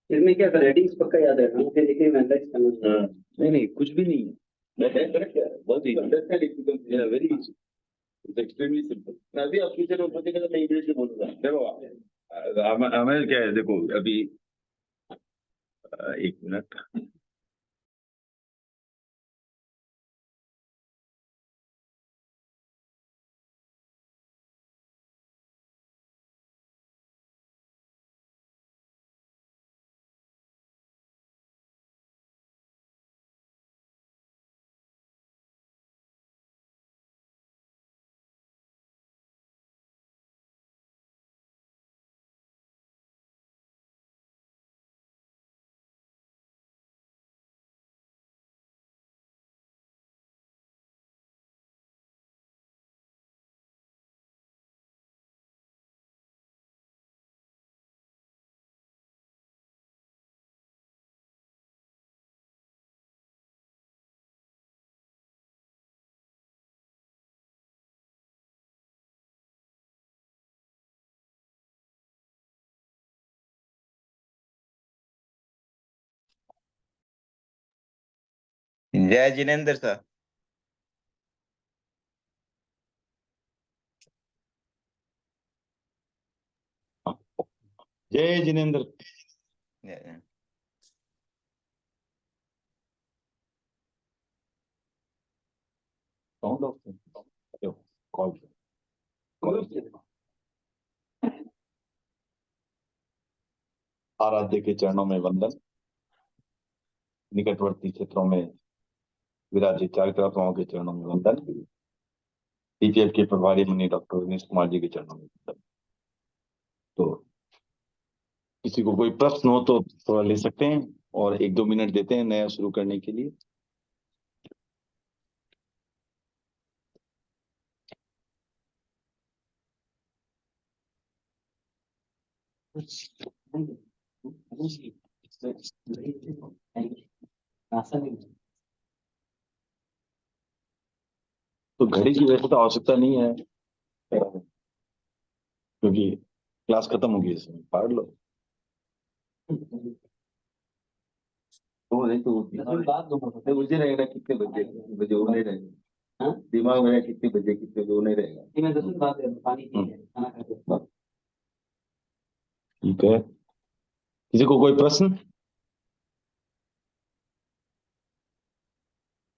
इसमें क्या था, रेटिंग्स पक्का याद है ना, फिर देखिए मैं एनालाइज करना। हाँ, नहीं नहीं कुछ भी नहीं है। करेक्ट है, बहुत ही very easy, it's extremely simple. मैं अभी आप फ्यूचर में पूछेंगे तो मैं इमीडिएटली बोलूंगा। देखो हमें क्या है, देखो अभी एक मिनट। जय जिनेंद्र सर। जय जिनेंद्र। Sound of call. आराध्य के चरणों में वंदन। निकटवर्ती क्षेत्रों में विराजित चारित्रात्माओं के चरणों में वंदन। टीपीएफ के प्रभारी मुनि डॉक्टर विनीश कुमार जी के चरणों में वंदन। तो किसी को कोई प्रश्न हो तो थोड़ा ले सकते हैं, और 1-2 मिनट देते हैं नया शुरू करने के लिए। तो घड़ी की वैसे तो आवश्यकता नहीं है, क्योंकि क्लास खत्म होगी, इसमें पढ़ लो। वो नहीं तो मुझे रहेगा कितने बजे बजे वो नहीं रहेगा, दिमाग में कितने बजे कितने बजे वो नहीं रहेगा। ठीक है, किसी को कोई प्रश्न?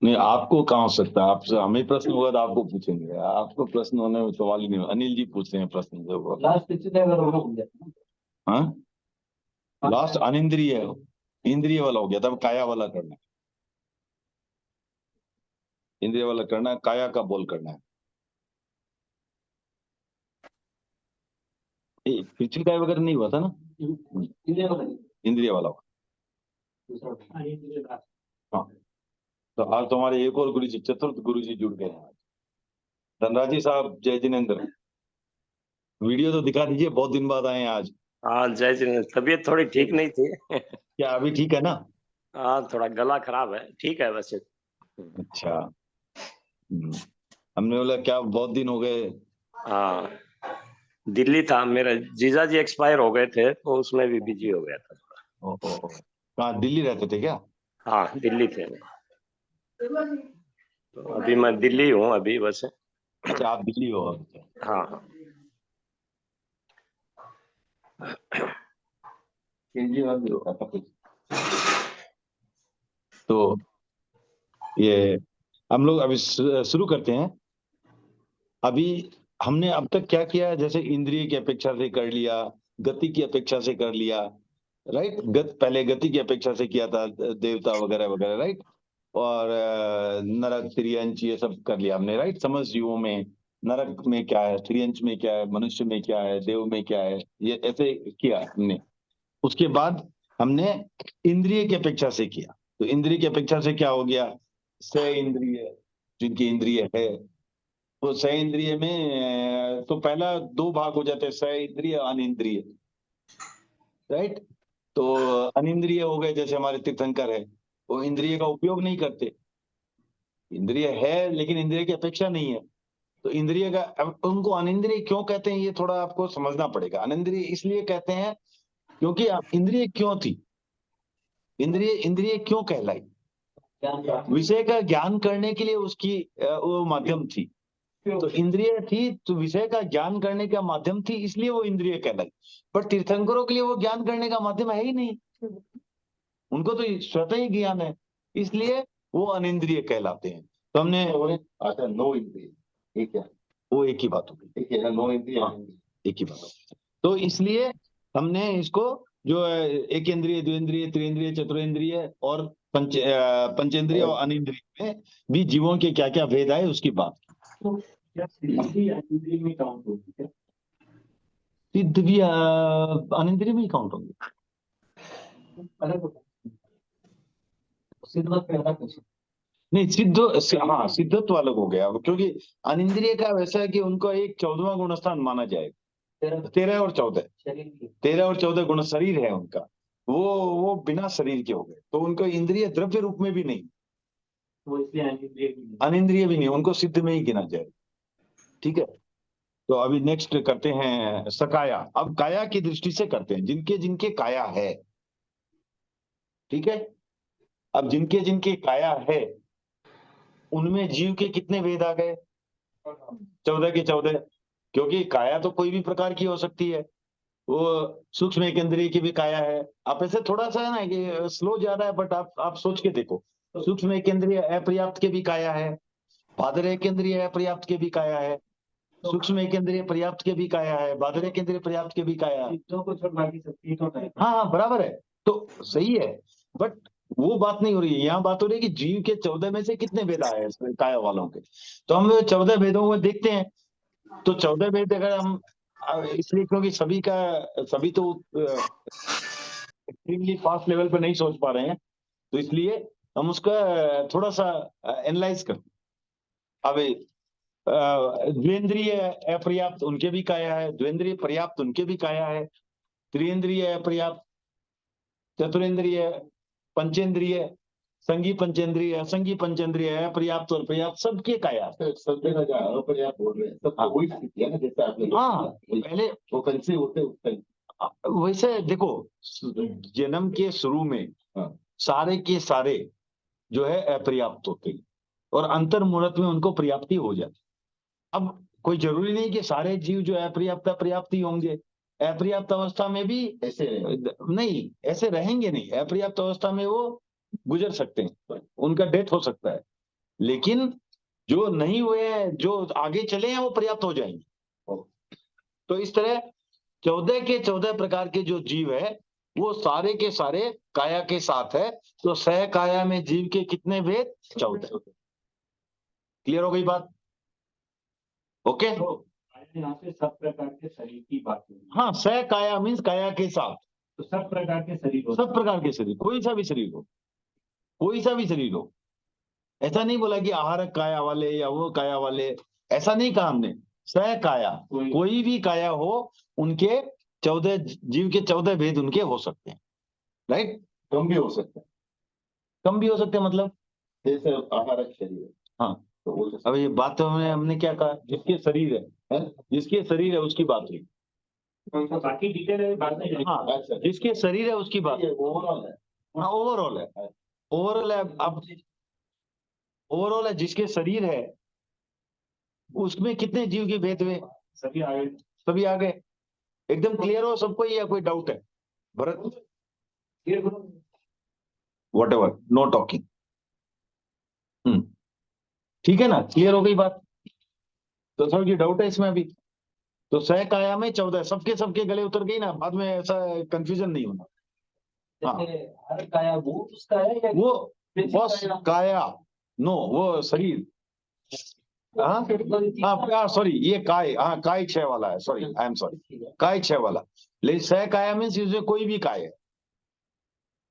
नहीं, आपको कहाँ हो सकता है, आपसे हमें प्रश्न होगा तो आपको पूछेंगे, आपको प्रश्न होने में सवाल ही नहीं। अनिल जी पूछते हैं प्रश्न जो। हाँ, लास्ट अनिंद्रिय इंद्रिय वाला हो गया, तब काया वाला करना है। इंद्रिय वाला करना है, काया का बोल करना है। पृथ्वी काय वगैरह नहीं हुआ था ना, इंद्रिय वाला हुआ। हाँ, तो आज तुम्हारे एक और गुरु जी, चतुर्थ गुरु जी जुड़ गए हैं। धनराज जी साहब, जय जिनेंद्र। वीडियो तो दिखा दीजिए, बहुत दिन बाद आए हैं आज। हाँ जय जिनेंद्र, तबीयत थोड़ी ठीक नहीं थी। क्या अभी ठीक है ना? हाँ थोड़ा गला खराब है, ठीक है वैसे। अच्छा, हमने बोला क्या बहुत दिन हो गए। हाँ, दिल्ली था, मेरा जीजा जी एक्सपायर हो गए थे तो उसमें भी बिजी हो गया था थोड़ा। ओहो, कहाँ दिल्ली रहते थे क्या? हाँ दिल्ली थे, तो अभी मैं दिल्ली हूँ अभी वैसे। अच्छा, आप दिल्ली हो? हाँ हाँ। तो ये हम लोग अभी शुरू करते हैं। अभी हमने अब तक क्या किया, जैसे इंद्रिय की अपेक्षा से कर लिया, गति की अपेक्षा से कर लिया, राइट। पहले गति की अपेक्षा से किया था, देवता वगैरह वगैरह, राइट। और नरक त्रियंच ये सब कर लिया हमने, राइट। समझ जीवों में नरक में क्या है, त्रियंच में क्या है, मनुष्य में क्या है, देव में क्या है, ये ऐसे किया हमने। उसके बाद हमने इंद्रिय की अपेक्षा से किया। तो इंद्रिय की अपेक्षा से क्या हो गया, स इंद्रिय, जिनकी इंद्रिय है, तो स इंद्रिय में तो पहला 2 भाग हो जाते हैं, स इंद्रिय अनिंद्रिय, राइट। तो अनिंद्रिय हो गए, जैसे हमारे तीर्थंकर है, वो इंद्रिय का उपयोग नहीं करते। इंद्रिय है लेकिन इंद्रिय की अपेक्षा नहीं है। तो इंद्रिय का, अब उनको अनिंद्रिय क्यों कहते हैं, ये थोड़ा आपको समझना पड़ेगा। अनिंद्रिय इसलिए कहते हैं क्योंकि इंद्रिय क्यों थी, इंद्रिय इंद्रिय क्यों कहलाई? विषय का ज्ञान करने के लिए उसकी वो माध्यम थी। तो इंद्रिय थी तो विषय का ज्ञान करने का माध्यम थी, इसलिए वो इंद्रिय कहलाई। पर तीर्थंकरों के लिए वो ज्ञान करने का माध्यम है ही नहीं, उनको तो स्वतः ही ज्ञान है, इसलिए वो अनिंद्रिय कहलाते हैं। तो हमने अच्छा, नो इंद्रिय, ठीक है, वो एक ही बात होगी, ठीक है, नो इंद्रिय, हाँ। एक ही बात होगी। तो इसलिए हमने इसको जो है एक इंद्रिय, द्विंद्रिय, त्रिइंद्रिय, चतुरेंद्रिय और पंचेंद्रिय और अनिंद्रिय में भी जीवों के क्या क्या भेद आए उसकी बात। क्या सिद्धि अनिंद्रिय में काउंट होगी क्या? सिद्ध भी अनिंद्रिय में ही काउंट होंगे। अलग होता है, सिद्धवत पैदा कर सकते नहीं, हाँ, सिद्धत्व अलग हो गया, क्योंकि अनिंद्रिय का वैसा है कि उनको एक 14वां गुणस्थान माना जाएगा। हैं। 13 और 14, शरीर की 13 और 14 गुण शरीर है उनका, वो बिना शरीर के हो गए, तो उनको इंद्रिय द्रव्य रूप में भी नहीं, वो इसलिए अनिंद्रिय भी नहीं। अनिंद्रिय भी नहीं, उनको सिद्ध में ही गिना जाए। ठीक है, तो अभी नेक्स्ट करते हैं सकाया। अब काया की दृष्टि से करते हैं, जिनके जिनके काया है। ठीक है, अब जिनके जिनके काया है उनमें जीव के कितने भेद आ गए? 14 के 14, क्योंकि काया तो कोई भी प्रकार की हो सकती है। वो सूक्ष्म एक इंद्रिय की भी काया है। आप ऐसे थोड़ा सा है ना कि स्लो जा रहा है, बट आप सोच के देखो, सूक्ष्म एक इंद्रिय अपर्याप्त के भी काया है, बादर एक इंद्रिय अपर्याप्त के भी काया है, सूक्ष्म एक इंद्रिय पर्याप्त के भी काया है, बादर एक इंद्रिय पर्याप्त के भी काया है। सिद्धों को छोड़ बाकी सब तीनों का है। हाँ हाँ, बराबर है, तो सही है, बट वो बात नहीं हो रही है। यहाँ बात हो रही है कि जीव के 14 में से कितने भेद आए हैं काया वालों के। तो हम 14 भेदों को देखते हैं। तो 14 भेद अगर हम इसलिए क्योंकि सभी तो एक्सट्रीमली फास्ट लेवल पर नहीं सोच पा रहे हैं, तो इसलिए हम उसका थोड़ा सा एनालाइज करते हैं। अब द्विंद्रिय अपर्याप्त उनके भी काया है, द्विंद्रिय पर्याप्त उनके भी काया है, त्रिइंद्रिय अपर्याप्त, चतुरेंद्रिय, पंचेंद्रिय, संगी पंचेंद्रिय, असंगी पंचेंद्रिय, अपर्याप्त और पर्याप्त सबके काया है। सब जगह जहाँ पर आप बोल रहे हैं सब हाँ। वही स्थिति है ना, जैसे आपने हाँ, वही- पहले वो कैसे होते उसका वैसे देखो, जन्म के शुरू में हाँ। सारे के सारे जो है अपर्याप्त होते हैं और अंतर मुहूर्त में उनको पर्याप्ति हो जाती। अब कोई जरूरी नहीं कि सारे जीव जो अपर्याप्त पर्याप्त ही होंगे, अपर्याप्त अवस्था में भी ऐसे नहीं, ऐसे रहेंगे नहीं, अपर्याप्त अवस्था में वो गुजर सकते हैं, उनका डेथ हो सकता है, लेकिन जो नहीं हुए हैं, जो आगे चले हैं, वो पर्याप्त हो जाएंगे। तो इस तरह 14 के 14 प्रकार के जो जीव है वो सारे के सारे काया के साथ है। तो सह काया में जीव के कितने भेद? 14। क्लियर हो गई बात? ओके। तो यहाँ पे सब प्रकार के शरीर की बात हुई। हाँ, सह काया मीन्स काया के साथ, तो सब प्रकार के शरीर होते सब प्रकार के शरीर, कोई सा भी शरीर हो, कोई सा भी शरीर हो। ऐसा नहीं बोला कि आहारक काया वाले या वो काया वाले, ऐसा नहीं कहा हमने। सह काया, कोई भी काया हो, उनके 14 जीव के 14 भेद उनके हो सकते हैं। राइट, कम भी हो सकता है, कम भी हो सकते हैं, मतलब जैसे आहारक शरीर है हाँ। तो वो अब ये बात में हमने क्या कहा, जिसके शरीर है, जिसके शरीर है उसकी बात हुई। हैं। बाकी डिटेल है बाद में। हाँ, अच्छा, जिसके शरीर है उसकी बात। ओवरऑल है। हाँ, ओवरऑल है, ओवरऑल है। अब ओवरऑल है, जिसके शरीर है उसमें कितने जीव के भेद हुए? सभी आगे सभी आ गए। एकदम क्लियर हो सबको, या कोई डाउट है? Bharat, what ever, know talking. ठीक है ना, क्लियर हो गई बात? तो थोड़ा जी डाउट है इसमें अभी? तो सह काया में 14, सबके सबके गले उतर गई ना, बाद में ऐसा कंफ्यूजन नहीं होना। हाँ, हर काया वो उसका है या वो बस काया, नो, वो शरीर। हाँ हाँ, सॉरी, ये काय, हाँ काय 6 वाला है, सॉरी, आई एम सॉरी, काय 6 वाला। लेकिन सह काया मीन्स इसमें कोई भी काय है,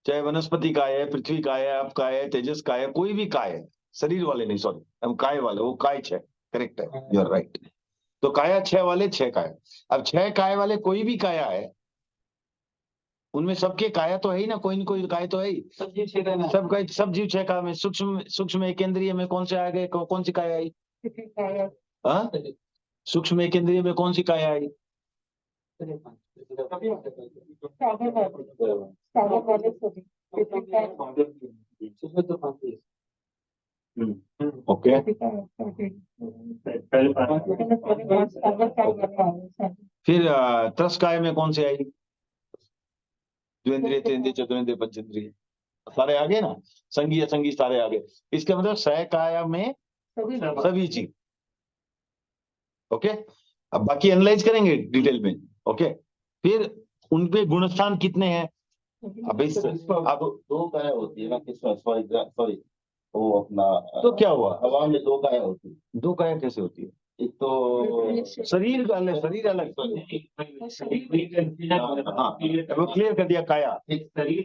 चाहे वनस्पति काय है, पृथ्वी काय है, अप काय है, तेजस काय है, कोई भी काय है, शरीर वाले नहीं, सॉरी, हम काय वाले, वो काय 6, करेक्ट है, यू आर राइट। तो काया 6 वाले 6 काय। अब 6 काय वाले कोई भी काया है, उनमें सबके काया तो है ही ना, कोई न कोई काय तो है ही। सब जीव 6 काय में सूक्ष्म एक इंद्रिय में कौन से आ गए, कौन सी काया आई? हाँ, सूक्ष्म एक इंद्रिय में कौन सी काया आई? ओके, पहले फिर त्रस्काय में कौन से आई? द्वेंद्रिय, तेंद्रिय, चतुरेंद्रिय, पंचेंद्रिय सारे आ गए ना, संगी असंगी सारे आ गए। इसका मतलब सहकाया में सभी चीज। ओके, अब बाकी एनालाइज करेंगे डिटेल में। ओके, फिर उनपे गुणस्थान कितने हैं? अब अब दो काया होती है ना, किसमें सॉरी वो अपना तो क्या हुआ, हवा में दो काया होती है। दो काया कैसे होती है? एक तो शरीर का अलग, शरीर अलग। हाँ, वो क्लियर कर दिया काया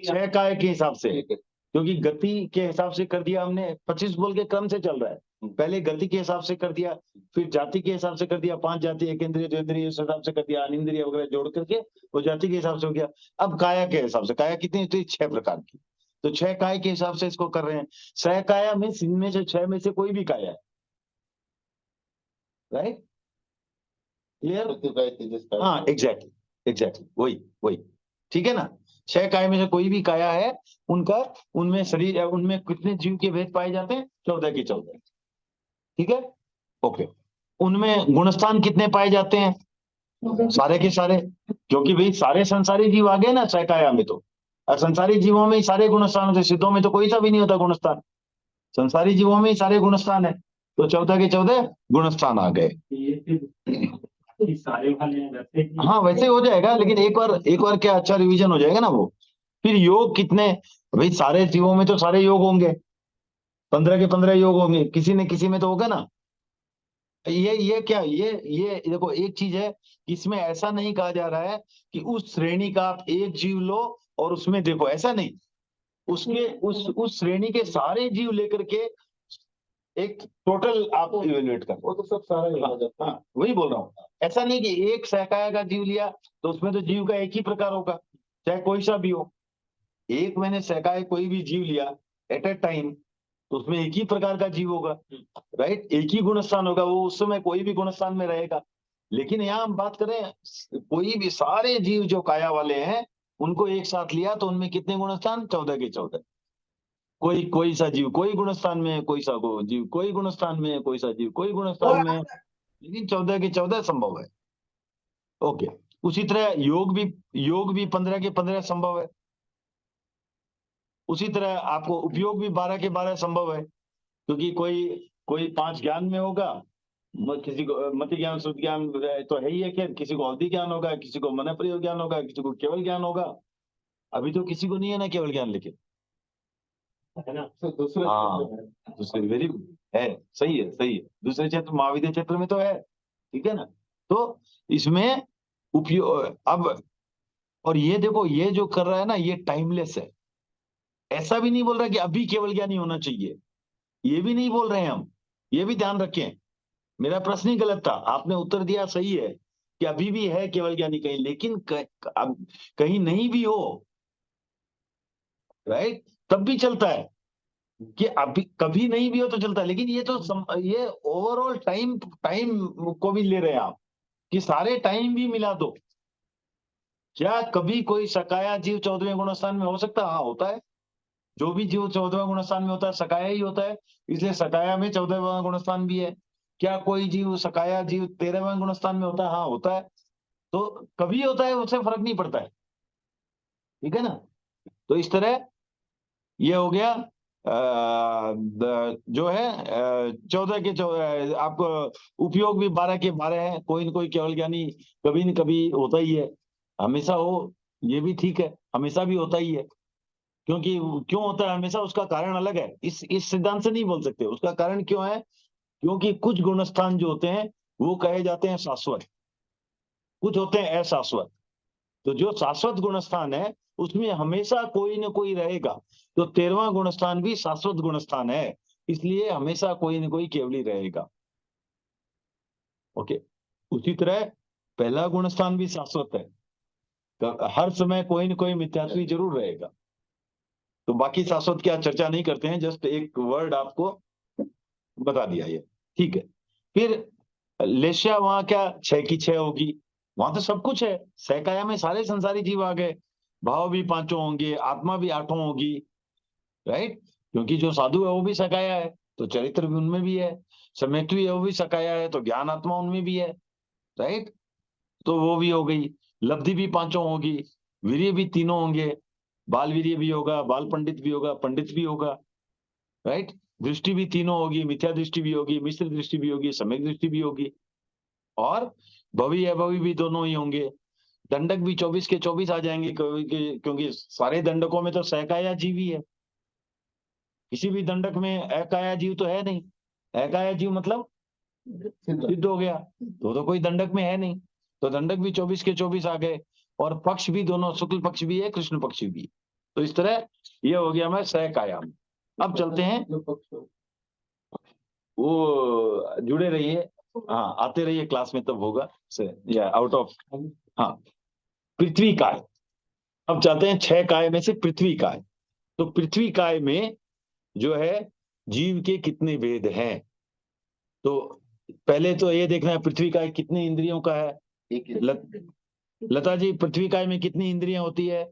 छह काय के हिसाब से, क्योंकि गति के हिसाब से कर दिया हमने। 25 बोल के क्रम से चल रहा है, पहले गति के हिसाब से कर दिया, फिर जाति के हिसाब से कर दिया, 5 जाति, एक इंद्रिय, दो इंद्रिय, इस हिसाब से कर दिया, अनिंद्रिय वगैरह जोड़ करके वो जाति के हिसाब से हो गया। अब काया के हिसाब से, काया कितनी? तो 6 प्रकार की, तो 6 काय के हिसाब से इसको कर रहे हैं। सहकाया में इनमें से 6 में से कोई भी काया है, राइट? क्लियर? हाँ, एग्जैक्टली वही ठीक है ना। 6 काय में से कोई भी काया है उनका, उनमें शरीर, उनमें कितने जीव के भेद पाए जाते हैं? 14 के 14। ठीक है, ओके। उनमें गुणस्थान कितने पाए जाते हैं? सारे के सारे, क्योंकि भाई सारे संसारी जीव आ गए ना सहकाया में, तो संसारी जीवों में ही सारे गुणस्थान होते, सिद्धों में तो कोई सा भी नहीं होता गुणस्थान, संसारी जीवों में ही सारे गुणस्थान है, तो 14 के 14 गुणस्थान आ गए। सारे वाले वैसे हाँ, वैसे हो जाएगा, लेकिन एक बार क्या अच्छा रिवीजन हो जाएगा ना वो। फिर योग कितने? भाई सारे जीवों में तो सारे योग होंगे, 15 के 15 योग होंगे, किसी न किसी में तो होगा ना। ये क्या, ये देखो, एक चीज है, इसमें ऐसा नहीं कहा जा रहा है कि उस श्रेणी का आप एक जीव लो और उसमें देखो, ऐसा नहीं। उसके उस श्रेणी के सारे जीव लेकर के एक टोटल आप इवेल्युएट कर, वो तो सब सारा ही हो जाता है। हाँ, वही बोल रहा हूँ। ऐसा नहीं कि एक सहकाया का जीव लिया तो उसमें तो जीव का एक ही प्रकार होगा, चाहे कोई सा भी हो। एक मैंने सहकाया कोई भी जीव लिया एट ए टाइम, तो उसमें एक ही प्रकार का जीव होगा, राइट? एक ही गुणस्थान होगा, वो उस समय कोई भी गुणस्थान में रहेगा। लेकिन यहाँ हम बात करें, कोई भी सारे जीव जो काया वाले हैं उनको एक साथ लिया तो उनमें कितने गुणस्थान? 14 के 14। कोई सा जीव कोई गुणस्थान में है, कोई सा जीव कोई गुणस्थान में है, कोई सा जीव कोई गुणस्थान में है, लेकिन 14 के 14 संभव है। ओके, उसी तरह योग भी 15 के 15 संभव है। उसी तरह आपको उपयोग भी 12 के 12 संभव है, क्योंकि कोई 5 ज्ञान में होगा, किसी को मति ज्ञान, श्रुति ज्ञान तो है ही है, कि किसी को अवधि ज्ञान होगा, किसी को मन प्रयोग ज्ञान होगा, किसी को केवल ज्ञान होगा। अभी तो किसी को नहीं है ना केवल ज्ञान, लेकिन है ना। तो दूसरे दूसरे वेरी है, सही है। दूसरे क्षेत्र, महाविद्या क्षेत्र में तो है, ठीक है ना। तो इसमें उपयोग अब, और ये देखो, ये जो कर रहा है ना, ये टाइमलेस है। ऐसा भी नहीं बोल रहा कि अभी केवल ज्ञानी होना चाहिए, ये भी नहीं बोल रहे हैं हम, ये भी ध्यान रखें। मेरा प्रश्न ही गलत था, आपने उत्तर दिया सही है कि अभी भी है केवल ज्ञानी कहीं, लेकिन कहीं नहीं भी हो, राइट, तब भी चलता है। कि अभी कभी नहीं भी हो तो चलता है, लेकिन ये तो ये ओवरऑल टाइम को भी ले रहे हैं आप, कि सारे टाइम भी मिला दो। क्या कभी कोई सकाया जीव 14वें गुणस्थान में हो सकता है? हाँ, होता है। जो भी जीव 14वें गुणस्थान में होता है सकाया ही होता है, इसलिए सकाया में 14वां गुणस्थान भी है। क्या कोई जीव सकाया जीव 13वें गुणस्थान में होता है? हाँ, होता है। तो कभी होता है, उससे फर्क नहीं पड़ता है, ठीक है ना। तो इस तरह ये हो गया जो है 14 के 14, आपको उपयोग भी 12 के 12 है। कोई न कोई केवल ज्ञानी कभी न कभी होता ही है, हमेशा हो ये भी ठीक है, हमेशा भी होता ही है। क्योंकि क्यों होता है हमेशा, उसका कारण अलग है, इस सिद्धांत से नहीं बोल सकते उसका कारण क्यों है। क्योंकि कुछ गुणस्थान जो होते हैं वो कहे जाते हैं शाश्वत, कुछ होते हैं अशाश्वत। तो जो शाश्वत गुणस्थान है उसमें हमेशा कोई न कोई रहेगा। तो 13वां गुणस्थान भी शाश्वत गुणस्थान है, इसलिए हमेशा कोई न कोई केवली रहेगा। ओके, उसी तरह पहला गुणस्थान भी शाश्वत है, हर समय कोई न कोई मिथ्यात्वी जरूर रहेगा। तो बाकी शाश्वत की आज चर्चा नहीं करते हैं, जस्ट एक वर्ड आपको बता दिया ये, ठीक है। फिर लेशिया वहां क्या 6 की 6 होगी, वहां तो सब कुछ है, सहकाया में सारे संसारी जीव आ गए। भाव भी पांचों होंगे, आत्मा भी आठों होगी, राइट। क्योंकि जो साधु है वो भी सकाया है, तो चरित्र भी उनमें भी है। सम्यक्त्वी है वो भी सकाया है, तो ज्ञान आत्मा उनमें भी है, राइट। तो वो भी हो गई। लब्धि भी पांचों होगी, वीर्य भी तीनों होंगे, बाल वीर्य भी होगा, बाल पंडित भी होगा, पंडित भी होगा, राइट। दृष्टि भी तीनों होगी, मिथ्या दृष्टि भी होगी, मिश्र दृष्टि भी होगी, सम्यक दृष्टि भी होगी, और भवी अभवी भी दोनों ही होंगे। दंडक भी 24 के 24 आ जाएंगे, क्योंकि सारे दंडकों में तो सहकाया जीव ही है। किसी भी दंडक में अकाया जीव तो है नहीं। अकाया जीव मतलब सिद्ध हो गया, तो कोई दंडक में है नहीं। तो दंडक भी 24 के 24 आ गए, और पक्ष भी दोनों, शुक्ल पक्ष भी है, कृष्ण पक्ष भी है। तो इस तरह ये हो गया हमारा सहकायाम। अब चलते हैं, वो जुड़े रहिए, हाँ आते रहिए क्लास में, तब होगा से या आउट ऑफ। हाँ, पृथ्वी काय। अब चलते हैं 6 काय में से पृथ्वी काय। तो पृथ्वी काय में जो है जीव के कितने भेद हैं। तो पहले तो ये देखना है पृथ्वी काय कितने इंद्रियों का है। लता जी, पृथ्वी काय में कितनी इंद्रियां होती है?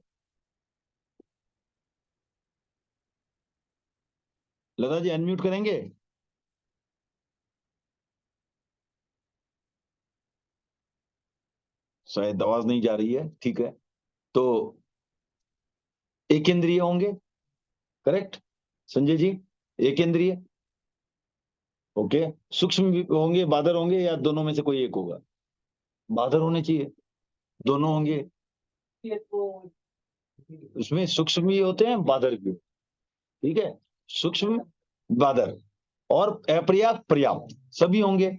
लता जी अनम्यूट करेंगे? शायद आवाज नहीं जा रही है, ठीक है। तो एक इंद्रिय होंगे, करेक्ट संजय जी? एक इंद्रिय, ओके। सूक्ष्म भी होंगे, बादर होंगे, या दोनों में से कोई एक होगा? बादर होने चाहिए, दोनों होंगे। उसमें सूक्ष्म भी होते हैं, बादर भी, ठीक है। सूक्ष्म, बादर, और अपर्याप्त, पर्याप्त, सभी होंगे।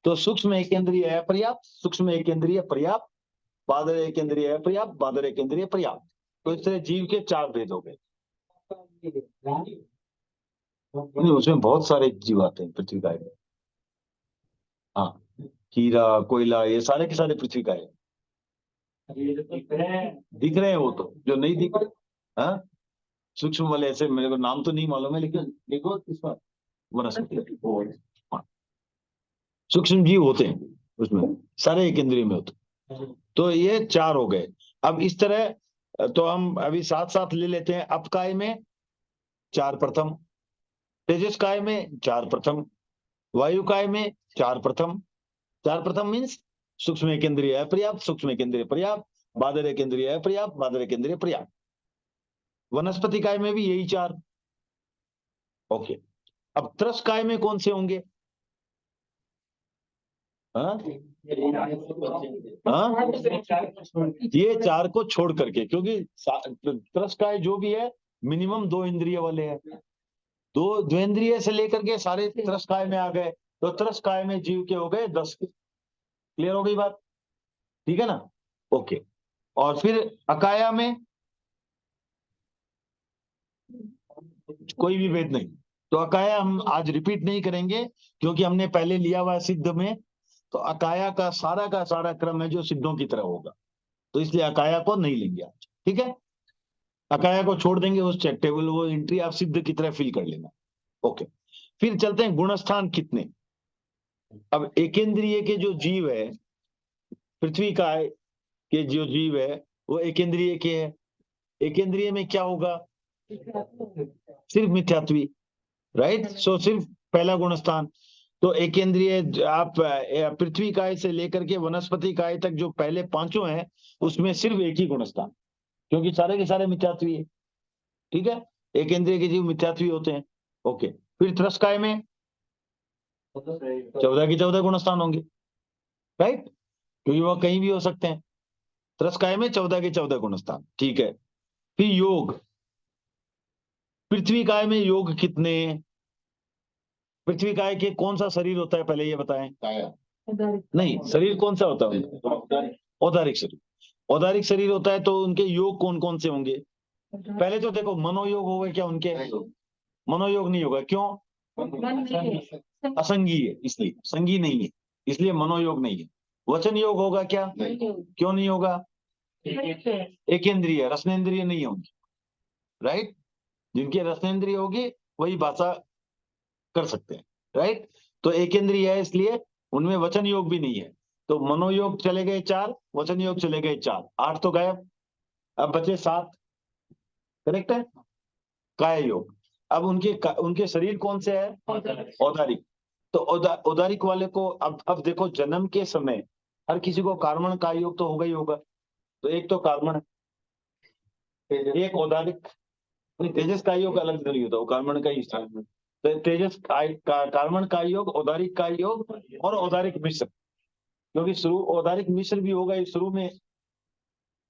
तो सूक्ष्म एक इंद्रिय अपर्याप्त, सूक्ष्म एक इंद्रिय पर्याप्त, बादर एक इंद्रिय अपर्याप्त, बादर एक इंद्रिय पर्याप्त। तो इस तरह जीव के 4 भेद हो गए। नहीं, उसमें बहुत सारे जीव आते हैं पृथ्वी का है। हाँ, हीरा, कोयला, ये सारे के सारे पृथ्वी का है। दिख रहे हैं वो तो, जो नहीं दिख रहे, हाँ सूक्ष्म वाले ऐसे, मेरे को नाम तो नहीं मालूम है, लेकिन देखो इस बार वनस्पति, हाँ, सूक्ष्म जीव होते हैं उसमें, सारे एक इंद्रिय में होते हैं। तो ये 4 हो गए। अब इस तरह तो हम अभी साथ साथ ले लेते हैं। अपकाय में 4 प्रथम, तेजस काय में 4 प्रथम, वायु काय में 4 प्रथम। 4 प्रथम मीन्स सूक्ष्म एक इंद्रिय अपर्याप्त, सूक्ष्म एक इंद्रिय पर्याप्त, बादर एक इंद्रिय अपर्याप्त, बादर एक इंद्रिय पर्याप्त। वनस्पति काय में भी यही 4, ओके। अब त्रस काय में कौन से होंगे? हाँ? हाँ? ये 4 को छोड़ करके, क्योंकि त्रस काय जो भी है मिनिमम 2 इंद्रिय वाले हैं। दो द्वेंद्रिय से लेकर के सारे त्रस काय में आ गए, तो त्रस काय में जीव के हो गए 10। क्लियर हो गई बात? ठीक है ना, ओके। और फिर अकाया में कोई भी भेद नहीं। तो अकाया हम आज रिपीट नहीं करेंगे, क्योंकि हमने पहले लिया हुआ है सिद्ध में। तो अकाया का सारा क्रम है जो सिद्धों की तरह होगा, तो इसलिए अकाया को नहीं लेंगे आज, ठीक है। अकाया को छोड़ देंगे, उस टेबल वो एंट्री आप सिद्ध की तरह फिल कर लेना, ओके। फिर चलते हैं गुणस्थान कितने। अब एकेंद्रिय के जो जीव है, पृथ्वी का के जो जीव है वो एकेंद्रिय के है। एकेंद्रिय में क्या होगा? सिर्फ मिथ्यात्वी, राइट। सो सिर्फ पहला गुणस्थान। तो एकेंद्रिय आप पृथ्वी काय से लेकर के वनस्पति काय तक जो पहले 5 हैं, उसमें सिर्फ एक ही गुणस्थान, क्योंकि सारे के सारे मिथ्यात्वी है, ठीक है। एकेंद्रिय के जीव मिथ्यात्वी होते हैं, ओके। फिर त्रस काय में 14 के 14 गुणस्थान होंगे, राइट, क्योंकि वह कहीं भी हो सकते हैं। त्रस काय में 14 के 14 गुणस्थान, ठीक है। फिर योग, पृथ्वी काय में योग कितने? पृथ्वी काय के कौन सा शरीर होता है, पहले ये बताएं। नहीं, शरीर कौन सा होता है? औदारिक शरीर। औदारिक शरीर होता है, तो उनके योग कौन कौन से होंगे? पहले तो देखो, मनोयोग होगा क्या उनके? मनोयोग नहीं होगा, क्यों? असंगी है, इसलिए संगी नहीं है, इसलिए मनोयोग नहीं है। वचन योग होगा क्या? क्यों नहीं होगा? एकेंद्रिय, रसनेन्द्रिय नहीं होंगे, राइट। जिनके रसनेन्द्रिय होगी वही भाषा कर सकते हैं, राइट। तो एकेंद्रिय है, इसलिए उनमें वचन योग भी नहीं है। तो मनोयोग चले गए 4, वचन योग चले गए 4, 8 तो गायब। अब बचे 7, करेक्ट है, काय योग। अब उनके शरीर कौन से है, औदारिक। तो औदारिक वाले को अब देखो, जन्म के समय हर किसी को कार्मण काय योग तो होगा ही होगा। तो एक तो कार्मण, एक औदारिक, नहीं तेजस काय योग अलग नहीं होता, वो कार्मण का ही स्थान है। तो तेजस कार्मण काय योग, औदारिक काय योग और औदारिक मिश्र, क्योंकि शुरू औदारिक मिश्र भी होगा ये शुरू में,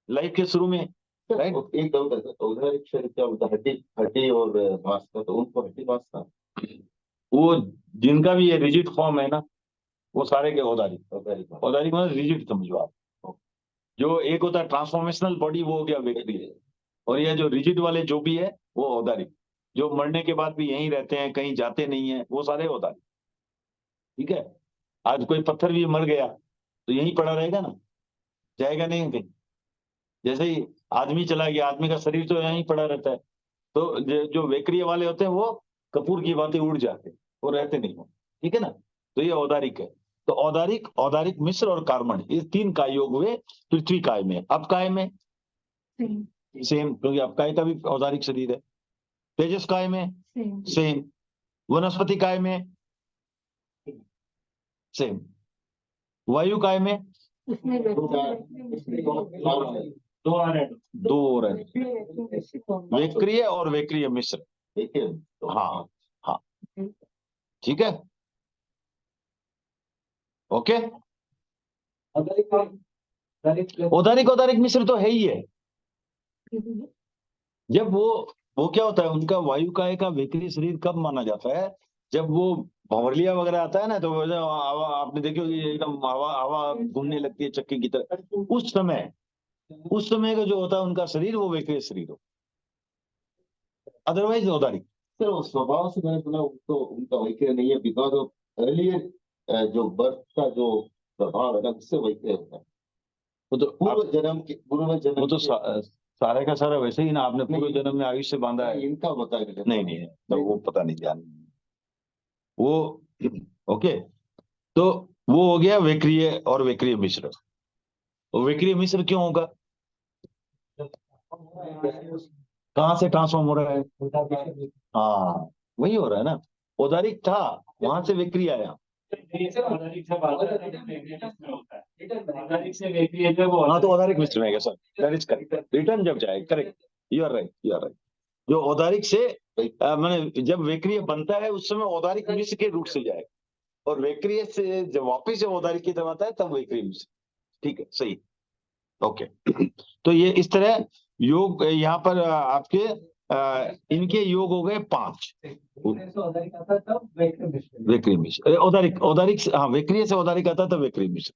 लाइफ के शुरू में, राइट। एक औदारिक शरीर क्या होता है, हड्डी हड्डी और मांस का, तो उनको हड्डी मांस था। वो जिनका भी ये रिजिड फॉर्म है ना, वो सारे के औदारिक। औदारिक औदारिक मतलब रिजिड समझो आप। जो एक होता है ट्रांसफॉर्मेशनल बॉडी, वो हो गया व्यक्ति है। और ये जो रिजिड वाले जो भी है वो औदारिक, जो मरने के बाद भी यहीं रहते हैं, कहीं जाते नहीं है, वो सारे औदारिक। ठीक है, आज कोई पत्थर भी मर गया तो यहीं पड़ा रहेगा ना, जाएगा नहीं कहीं। जैसे ही आदमी चला गया, आदमी का शरीर तो यहीं पड़ा रहता है। तो जो वेक्रिय वाले होते हैं वो कपूर की बातें उड़ जाते हैं, वो रहते नहीं हो। ठीक है ना, तो ये औदारिक है। तो औदारिक, औदारिक मिश्र और कार्मण, ये 3 काय योग हुए पृथ्वी काय में। अब काय में सेम, क्योंकि अब काय का भी औदारिक शरीर है। तेजस काय में सेम, वनस्पति काय में सेम, वायु काय में दो आ रहे हैं। 2 और है, वेक्रिय और वेक्रिय मिश्र। देखिए हाँ हाँ, ठीक है, ओके। औदारिक औदारिक मिश्र तो है ही है। जब वो क्या होता है, उनका वायु काय का वेक्रिय शरीर कब माना जाता है, जब वो भंवरलिया वगैरह आता है ना, तो वो जो आपने देखो एकदम हवा हवा घूमने लगती है चक्की की तरह, उस समय का जो होता है उनका शरीर, वो वेक्रिय शरीर हो, अदरवाइज औदारिक। सर वो स्वभाव से मैंने सुना उनको, उनका वैक्य नहीं है, बिकॉज ऑफ अर्लियर जो बर्थ का जो प्रभाव है ना, उससे वैक्य होता है। वो तो पूर्व जन्म वो तो सारे का सारा वैसे ही ना, आपने पूर्व जन्म में आयुष से बांधा है। इनका बता के नहीं, तो वो पता नहीं ध्यान वो। ओके, तो वो हो गया वेक्रिय और वेक्रिय मिश्र। और वेक्रिय मिश्र क्यों होगा, कहां से ट्रांसफॉर्म हो रहा है, हाँ वही हो रहा है ना, औदारिक था वहां से वेक्रिय आया। औदारिक से होता है, औदारिक से वेक्रिय जो वो हाँ तो औदारिक मिश्र में sir, that is correct, return जब जाए, करेक्ट, यू आर राइट। जो औदारिक से मैंने जब वेक्रिय बनता है उस समय औदारिक मिश्र के रूट से जाए, और वेक्रिय से जब वापिस से औदारिक की तरफ आता है तब वेक्रिय मिश्र। ठीक है, सही, ओके। तो ये इस तरह योग यहाँ पर आपके इनके योग हो गए 5। वेक्रिय मिश्र, औदारिक से, हाँ वेक्रिय से औदारिक आता था वेक्रिय मिश्र।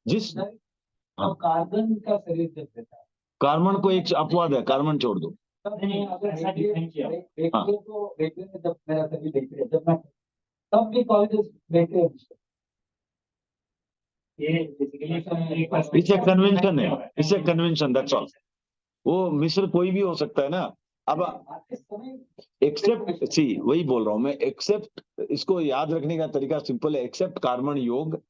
जिस कार्बन का शरीर जब देता है, कार्बन को एक अपवाद है, कार्बन छोड़ दो। नहीं, अगर ऐसा डिफाइन किया तो वेक्रिय में जब मेरा शरीर वेक्रिय, जब मैं तब भी कॉलेज वेक्रिय, ये बेसिकली इसे कन्वेंशन है, इसे कन्वेंशन, दैट्स ऑल। वो मिश्र कोई भी हो सकता है ना। अब एक्सेप्ट, सी वही बोल रहा हूं मैं, एक्सेप्ट, इसको याद रखने का तरीका सिंपल है, एक्सेप्ट कार्बन योग,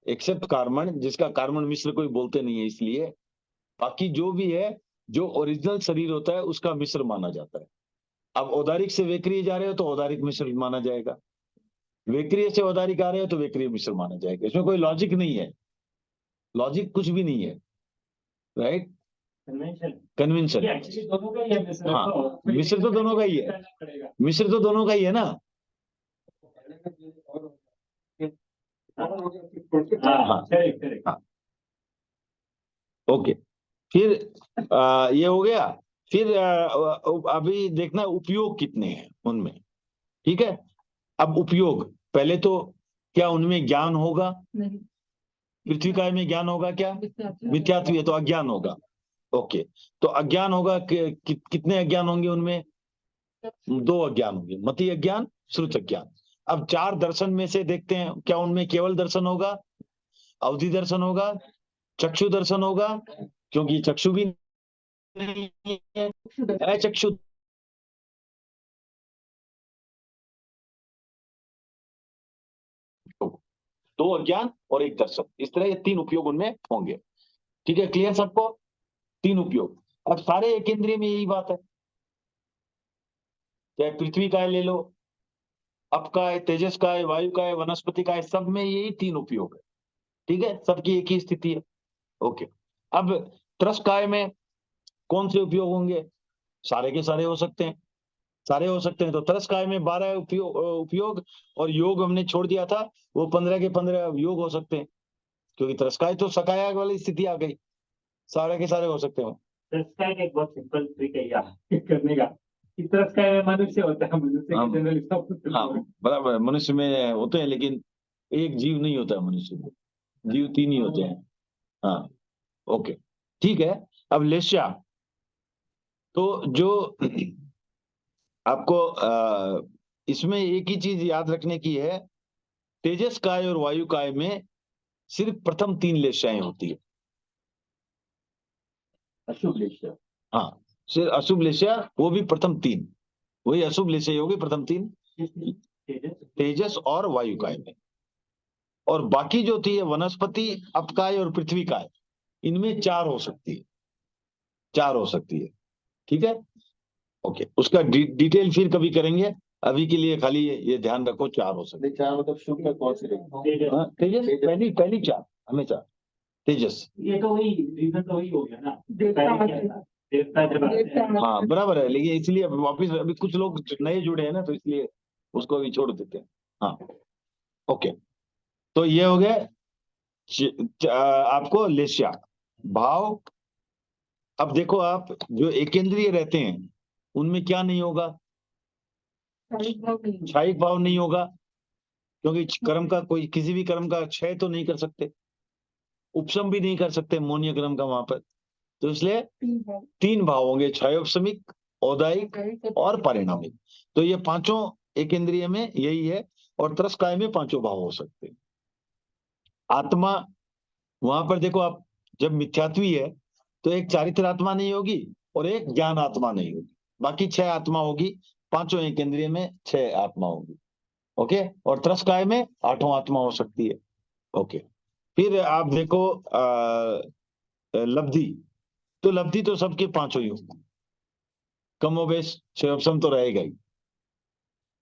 एक्सेप्ट कार्बन, जिसका कार्बन मिश्र कोई बोलते नहीं है, इसलिए बाकी जो भी है, जो ओरिजिनल शरीर होता है उसका मिश्र माना जाता है। अब औदारिक से वेक्रिय जा रहे हो तो औदारिक मिश्र माना जाएगा, वेक्रिय से औदारिक आ रहे हो तो वेक्रिय मिश्र माना जाएगा। इसमें कोई लॉजिक नहीं है, लॉजिक कुछ भी नहीं है, राइट, कन्वेंशन। दोनों का ही है मिश्र। हाँ, मिश्र तो दोनों का ही है, मिश्र तो दोनों का ही है ना। हाँ, ओके, फिर ये हो गया। फिर अभी देखना उपयोग कितने हैं उनमें, ठीक है। अब उपयोग, पहले तो क्या उनमें ज्ञान होगा, पृथ्वी काय में ज्ञान होगा क्या, मिथ्यात्व है तो अज्ञान होगा। ओके, तो अज्ञान होगा, कितने अज्ञान होंगे उनमें, 2 अज्ञान होंगे, मति अज्ञान, श्रुत अज्ञान। अब 4 दर्शन में से देखते हैं, क्या उनमें केवल दर्शन होगा, अवधि दर्शन होगा, चक्षु दर्शन होगा, क्योंकि चक्षु भी नहीं है, अचक्षु, दो अज्ञान और एक दर्शन, इस तरह ये 3 उपयोग उनमें होंगे। ठीक है, क्लियर सबको, 3 उपयोग। अब सारे एक इंद्रिय में यही बात है, चाहे पृथ्वी का ले लो, अप का है, तेजस का है, वायु का है, वनस्पति का है, सब में यही तीन उपयोग है। ठीक है, सबकी एक ही स्थिति है। ओके, अब त्रस्काय में कौन से उपयोग होंगे? सारे के सारे हो सकते हैं, सारे हो सकते हैं। तो त्रस्काय में 12 उपयोग और योग हमने छोड़ दिया था, वो 15 के 15 योग हो सकते हैं, क्योंकि त्रस्काय तो सकाया वाली स्थिति आ गई, सारे के सारे हो सकते हैं। तिरस्कार का एक बहुत सिंपल ट्रिक है यार करने का, कि तिरस्कार में मनुष्य होता है, मनुष्य हाँ। के जनरली सब कुछ हाँ बराबर, मनुष्य में होते हैं, लेकिन एक जीव नहीं होता है मनुष्य में, जीव 3 ही होते हैं। हाँ ओके ठीक है। अब लेश्या, तो जो आपको इसमें एक ही चीज याद रखने की है, तेजस काय और वायु काय में सिर्फ प्रथम 3 लेश्याएं होती है। अशुभ लेश्या। हाँ, सिर्फ अशुभ लेश्या, वो भी प्रथम 3, वही अशुभ लेश्या होगी प्रथम 3, तेजस और वायु काय में। और बाकी जो थी वनस्पति, अपकाय और पृथ्वी काय, इनमें 4 हो सकती है, 4 हो सकती है। ठीक है ओके, उसका डिटेल फिर कभी करेंगे, अभी के लिए खाली ये ध्यान रखो 4 हो सकती नहीं, 4 मतलब शुभ में कौन सी रहेगी? है। हाँ, तेजस पहली 4 हमेशा, तेजस। ये तो वही रीजन तो वही हो गया ना, देवता जब आते हैं। हाँ बराबर है, लेकिन इसलिए वापिस अभी कुछ लोग नए जुड़े हैं ना, तो इसलिए उसको अभी छोड़ देते हैं। हाँ ओके, तो ये हो गया आपको लेश्या भाव। अब देखो, आप जो एकेंद्रीय रहते हैं उनमें क्या नहीं होगा? क्षयिक भाव नहीं होगा, क्योंकि कर्म का कोई, किसी भी कर्म का क्षय तो नहीं कर सकते, उपशम भी नहीं कर सकते मोनीय कर्म का वहां पर, तो इसलिए 3 भाव होंगे, क्षयोपशमिक, औदायिक और परिणामिक। तो ये पांचों एक इंद्रिय में यही है, और त्रस्काय में 5 भाव हो सकते हैं। आत्मा, वहां पर देखो आप, जब मिथ्यात्वी है तो एक चारित्र आत्मा नहीं होगी और एक ज्ञान आत्मा नहीं होगी, बाकी 6 आत्मा होगी, पांचों एक इंद्रिय में 6 आत्मा होगी। ओके, और त्रस्काय में 8 आत्मा हो सकती है। ओके, फिर आप देखो लब्धि, तो लब्धि तो सबके 5 ही होंगे, कमोबेश क्षयोपशम तो रहेगा ही।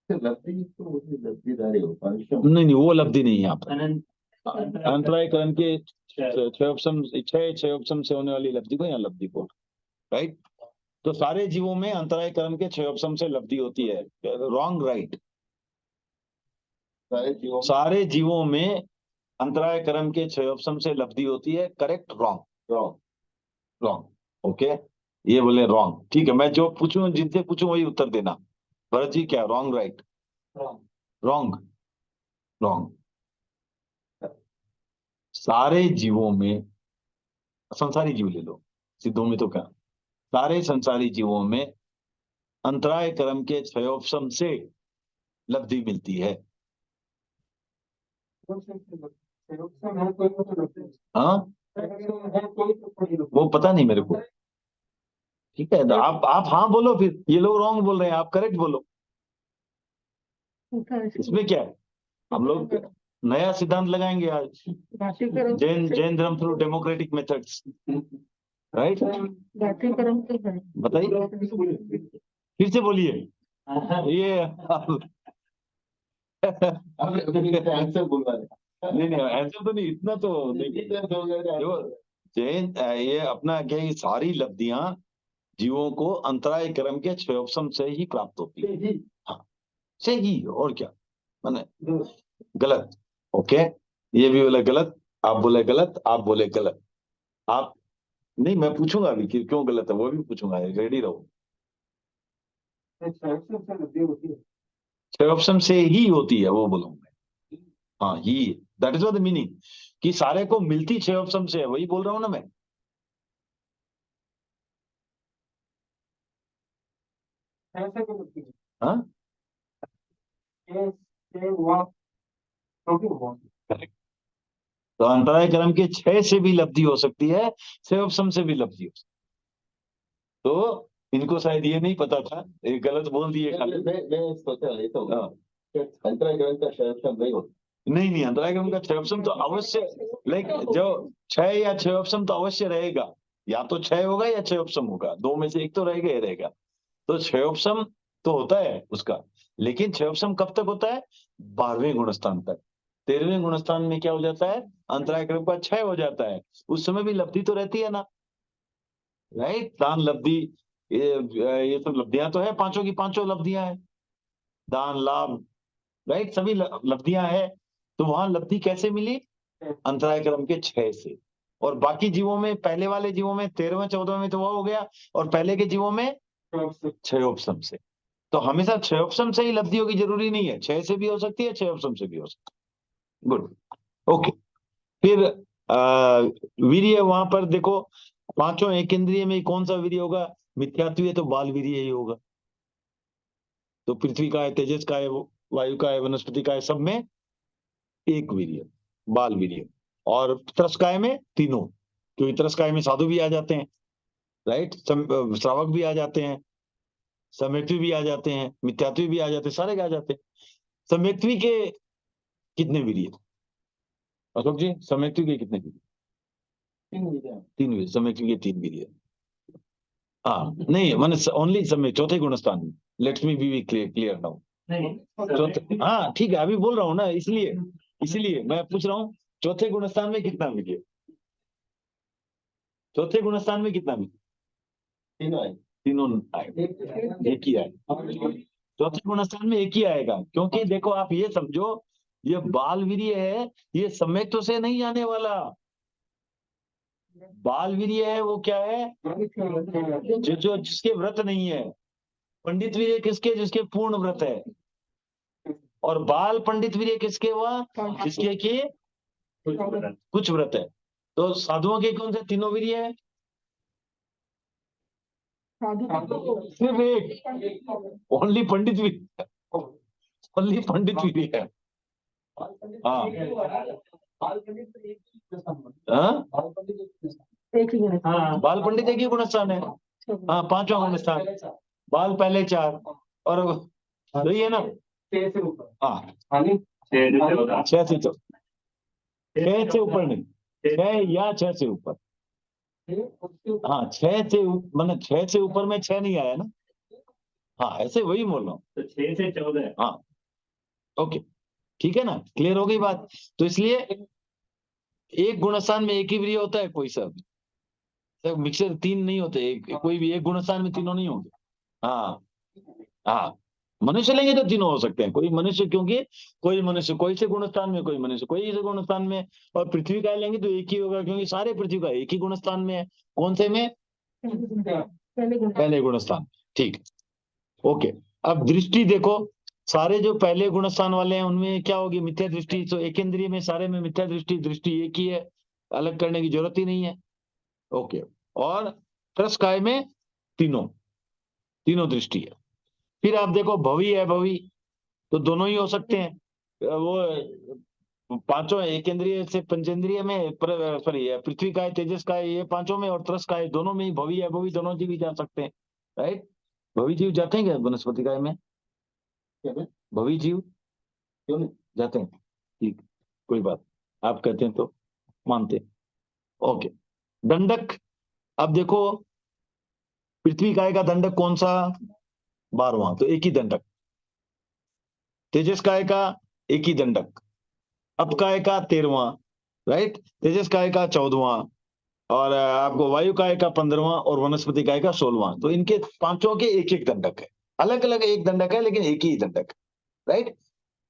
लब्धि तो उसमें लब्धिदारी हो, परिश्रम। नहीं, वो लब्धि नहीं है यहाँ पर। अनंत अंतरायकरण के क्षयोपशम, क्षयोपशम से होने वाली लब्धि को यहाँ लब्धि को, राइट। तो सारे जीवों में अंतरायकरण के क्षयोपशम से लब्धि होती है, रॉन्ग राइट? सारे जीवों में अंतराय कर्म के क्षयोपशम से लब्धि होती है, correct wrong? Wrong, wrong. Okay, ये बोले रॉन्ग, ठीक है। मैं जो पूछूं, जिनसे पूछूं वही उत्तर देना। भरत जी क्या रॉन्ग राइट? Wrong, wrong. सारे जीवों में, संसारी जीव ले लो, सिद्धों में तो क्या, सारे संसारी जीवों में अंतराय कर्म के क्षयोपशम से लब्धि मिलती है। हाँ, वो पता नहीं मेरे को। ठीक है, तो आप हाँ बोलो, फिर ये लोग रॉन्ग बोल रहे हैं, आप करेक्ट बोलो, इसमें क्या है? हम लोग नया सिद्धांत लगाएंगे आज, जैन धर्म थ्रू डेमोक्रेटिक मेथड्स, राइट? बताइए, फिर से बोलिए ये आंसर बोल रहा है। नहीं, आंसर तो नहीं, इतना तो नहीं। जो जैन ये अपना क्या, ये सारी लब्धियां जीवों को अंतराय कर्म के क्षयोपशम से ही प्राप्त होती है। हाँ, से ही, और क्या माने? गलत। ओके, ये भी बोले गलत, आप बोले गलत, आप बोले गलत। आप नहीं, मैं पूछूंगा अभी कि क्यों गलत है, वो भी पूछूंगा, रेडी रहो। क्षयोपशम से ही होती है, वो बोलूंगा। हाँ, ही, दैट इज द मीनिंग, कि सारे को मिलती क्षयोपशम से है, वही बोल रहा हूं ना मैं। हाँ, करेक्ट। तो अंतराय कर्म के 6 से भी लब्धि हो सकती है, क्षयोपशम से भी लब्धि हो सकती है। तो इनको शायद ये नहीं पता था, ये गलत बोल दिए खाली। मैं सोचा लेता हूँ अंतराय ग्रहण का क्षयोपशम नहीं होता। नहीं, अंतराय कर्म का क्षयोपशम तो अवश्य, लाइक जो 6 या क्षयोपशम तो अवश्य रहेगा, या तो क्षय होगा या क्षयोपशम होगा, दो में से एक तो रहेगा ही रहेगा। तो क्षयोपशम तो होता है उसका, लेकिन क्षयोपशम कब तक होता है? 12वें गुणस्थान तक। 13वें गुणस्थान में क्या हो जाता है? अंतराय क्रम का क्षय हो जाता है। उस समय भी लब्धि तो रहती है ना, राइट? दान, लब्धि, ये सब लब्धियां तो है, पांचों की पांचों लब्धियां है, दान, लाभ, राइट, सभी लब्धियां है। तो वहां लब्धि कैसे मिली? अंतराय क्रम के क्षय से। और बाकी जीवों में, पहले वाले जीवों में 13वें 14वें में तो वह हो गया, और पहले के जीवों में क्षयोपशम से। तो हमेशा क्षयोपशम से ही लब्धि होगी जरूरी नहीं है, क्षय से भी हो सकती है, क्षयोपशम से भी हो सकती है। Good, okay. फिर वीर्य, वहां पर देखो पांचों एक इंद्रिय में कौन सा वीर्य होगा? मिथ्यात्व है तो बाल वीर्य ही होगा। तो पृथ्वी का है, तेजस का है, वायु का है, वनस्पति का है, सब में एक वीर्य, बाल वीर्य। और त्रस्काय में तीनों, क्योंकि त्रस्काय में साधु भी आ जाते हैं, राइट, श्रावक भी आ जाते हैं, सम्यक्त्वी भी आ जाते हैं, मिथ्यात्वी भी आ जाते हैं, सारे आ जाते हैं। सम्यक्त्वी के कितने वीर्य अशोक जी? सम्यक्त्वी के कितने वीर्य? तीन वीर्य, सम्यक्त्वी के तीन वीर्य। हाँ नहीं, मैंने ओनली समय चौथे गुणस्थान में। Let's me be clear now. चौथे, हाँ ठीक है, अभी बोल रहा हूँ ना, इसलिए मैं पूछ रहा हूँ चौथे गुणस्थान में कितना वीर्य? चौथे गुणस्थान में कितना वीर्य? तीनों है। तीनों आए, एक ही आए। चौथे गुणस्थान में एक ही आएगा, क्योंकि देखो आप ये समझो, ये बाल वीर्य है, ये सम्यक्त्व से नहीं आने वाला। बाल वीर्य है वो क्या है? जो जिसके व्रत नहीं है। पंडित वीर्य किसके? जिसके पूर्ण व्रत है। और बाल पंडित वीर्य किसके हुआ? जिसके कि कुछ व्रत है। तो साधुओं के कौन से तीनों वीर्य है? सिर्फ एक, ओनली पंडित वीर्य, ओनली पंडित वीर्य है। हाँ हाँ, बाल पंडित एक ही गुणस्थान है। हाँ, पांचवा गुणस्थान, बाल पहले चार, और सही है ना? हाँ, 6 से 14, 6 से ऊपर नहीं, 6 या 6 से ऊपर। हाँ, 6 से मतलब 6 से ऊपर में 6 नहीं आया ना। हाँ, ऐसे वही बोल रहा हूँ, तो 6 से 14। हाँ, ओके, ठीक है ना, क्लियर हो गई बात? तो इसलिए एक गुणस्थान में एक ही वीर्य होता है, कोई सा मिक्सर तीन नहीं होते, कोई भी एक गुणस्थान में तीनों नहीं होंगे। हाँ हाँ, मनुष्य लेंगे तो तीनों हो सकते हैं, कोई मनुष्य, क्योंकि कोई मनुष्य कोई से गुणस्थान में, कोई मनुष्य कोई से गुणस्थान में। और पृथ्वी का लेंगे तो एक ही होगा, क्योंकि सारे पृथ्वी का एक ही गुणस्थान में है। कौन से में? पहले गुणस्थान। ठीक, ओके। अब दृष्टि देखो, सारे जो पहले गुणस्थान वाले हैं उनमें क्या होगी? मिथ्या दृष्टि। तो एक इंद्रिय में सारे में मिथ्या दृष्टि, दृष्टि एक ही है, अलग करने की जरूरत ही नहीं है। ओके। और त्रस्काय में तीनों दृष्टि है। फिर आप देखो भवी है, भवी तो दोनों ही हो सकते हैं। वो पांचों एक इंद्रिय से पंचेंद्रिय में, सॉरी पृथ्वी का है, तेजस का है, ये पांचों में, और त्रस का है, दोनों में ही भवी है, भवी दोनों जीव ही जा सकते हैं, राइट? भवी जीव जाते हैं क्या वनस्पति काय में? भवी जीव क्यों नहीं जाते हैं? ठीक, कोई बात, आप कहते हैं तो मानते हैं। ओके। दंडक, अब देखो पृथ्वी काय का दंडक कौन सा? 12वां, तो एक ही दंडक। तेजस काय का एक ही दंडक। अप काय का 13वां, राइट? तेजस काय का 14वां, और आपको वायु काय का 15वां, और वनस्पति काय का 16वां। तो इनके पांचों के एक एक दंडक है, अलग अलग एक दंडक है, लेकिन एक ही दंडक, राइट?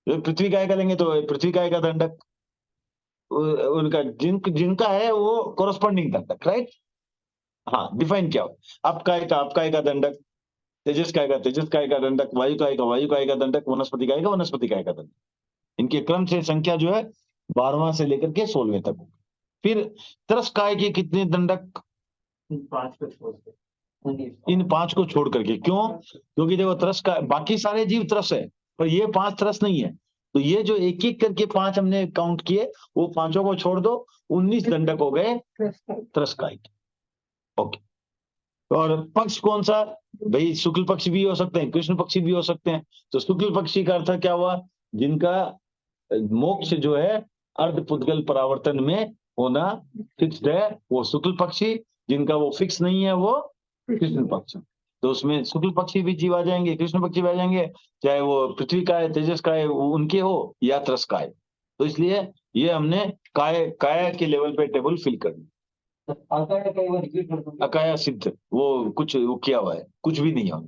पृथ्वी काय का लेंगे तो पृथ्वी काय का दंडक, उनका जिनका है वो कोरस्पॉन्डिंग दंडक, राइट? हाँ, डिफाइन क्या हो? अप काय का दंडक, तेजस काय का तेजस काय का दंडक, वायु काय का दंडक, वनस्पति काय का दंडक। इनके क्रम से संख्या जो है 12वां से लेकर के 16वें तक होगी। फिर त्रस काय के कितने दंडक? 5 को छोड़ के, इन 5 को छोड़ करके। क्यों? क्योंकि देखो त्रस का, बाकी सारे जीव त्रस है, पर ये 5 त्रस नहीं है। तो ये जो एक एक करके 5 हमने काउंट किए, वो पांचों को छोड़ दो, 19 दंडक हो गए त्रस काय के। ओके। और पक्ष कौन सा? भाई शुक्ल पक्ष भी हो सकते हैं, कृष्ण पक्षी भी हो सकते हैं। तो शुक्ल पक्षी का अर्थ क्या हुआ? जिनका मोक्ष जो है अर्ध पुद्गल परावर्तन में होना फिक्स्ड है, वो शुक्ल पक्षी। जिनका वो फिक्स नहीं है वो कृष्ण पक्ष। तो उसमें शुक्ल पक्षी भी जीव आ जाएंगे, कृष्ण पक्षी भी आ जाएंगे, चाहे वो पृथ्वी का है, तेजस का है, वो उनके हो या त्रस का है। तो इसलिए ये हमने काया के लेवल पे टेबल फिल कर दी। अकाया का एक बार रिपीट कर दूंगा। अकाया सिद्ध वो कुछ वो किया हुआ है, कुछ भी नहीं है।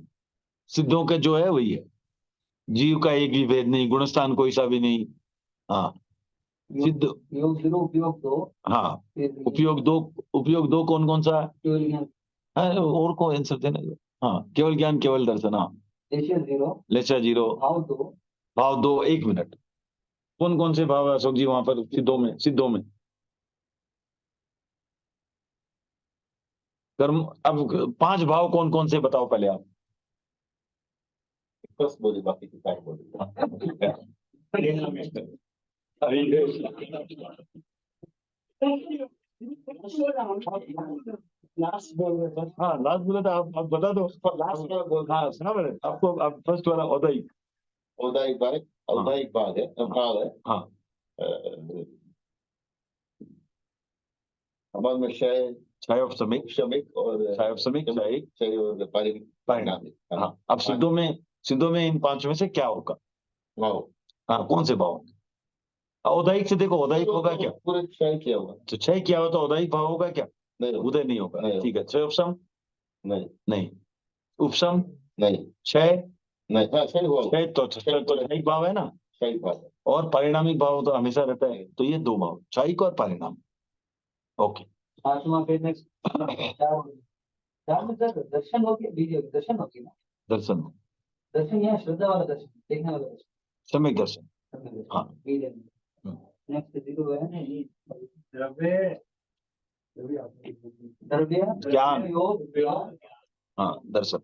सिद्धों का जो है वही है, जीव का एक भी भेद नहीं, गुणस्थान कोई सा भी नहीं। हाँ सिद्ध। योग 0 उपयोग 2 हाँ फिर उपयोग दो कौन कौन सा केवल ज्ञान है, और को आंसर देना दो। हाँ केवल ज्ञान केवल दर्शन। हाँ लेशर 0 लेचा जीरो भाव 2 भाव दो। एक मिनट, कौन कौन से भाव है अशोक जी वहां पर सिद्धों में कर्म। अब 5 भाव कौन कौन से बताओ पहले आप। फर्स्ट बोली बाकी की टाइम बोली। हाँ लास्ट बोला था, आप बता दो। लास्ट वाला बोल। हाँ सुना मैंने आपको। आप फर्स्ट वाला औदाई। औदाहिक बात, औदाहिक बात है, भाव है। हाँ हमारे में क्षय, क्षय ऑफ समिक, श्रमिक और क्षय ऑफ समिक, क्षय क्षय और परिणाम। परिणाम। हाँ अब सिद्धों में इन 5 में से क्या होगा। भाव हाँ कौन से भाव। औदायिक से देखो, औदायिक होगा क्या, पूरे क्षय किया हुआ तो क्षय किया हो तो औदायिक भाव होगा क्या, नहीं होगा। उदय नहीं होगा। नहीं ठीक है, क्षय उपशम नहीं नहीं, उपशम नहीं क्षय नहीं। हाँ क्षय हुआ, क्षय तो क्षयिक भाव है ना, क्षय भाव है। और परिणामिक भाव तो हमेशा रहता है। तो ये 2 भाव, क्षयिक और परिणाम। ओके आत्मा फिर नेक्स्ट 4 में सर दर्शन हो गया, बीज दर्शन हो गया ना। दर्शन, दर्शन यहाँ श्रद्धा वाला दर्शन, देखने वाला दर्शन। सम्यक दर्शन। समझ हाँ। बीज हम्म। नेक्स्ट 0 है द्रव्य द्रव्य ज्ञान। योग ज्ञान हाँ दर्शन,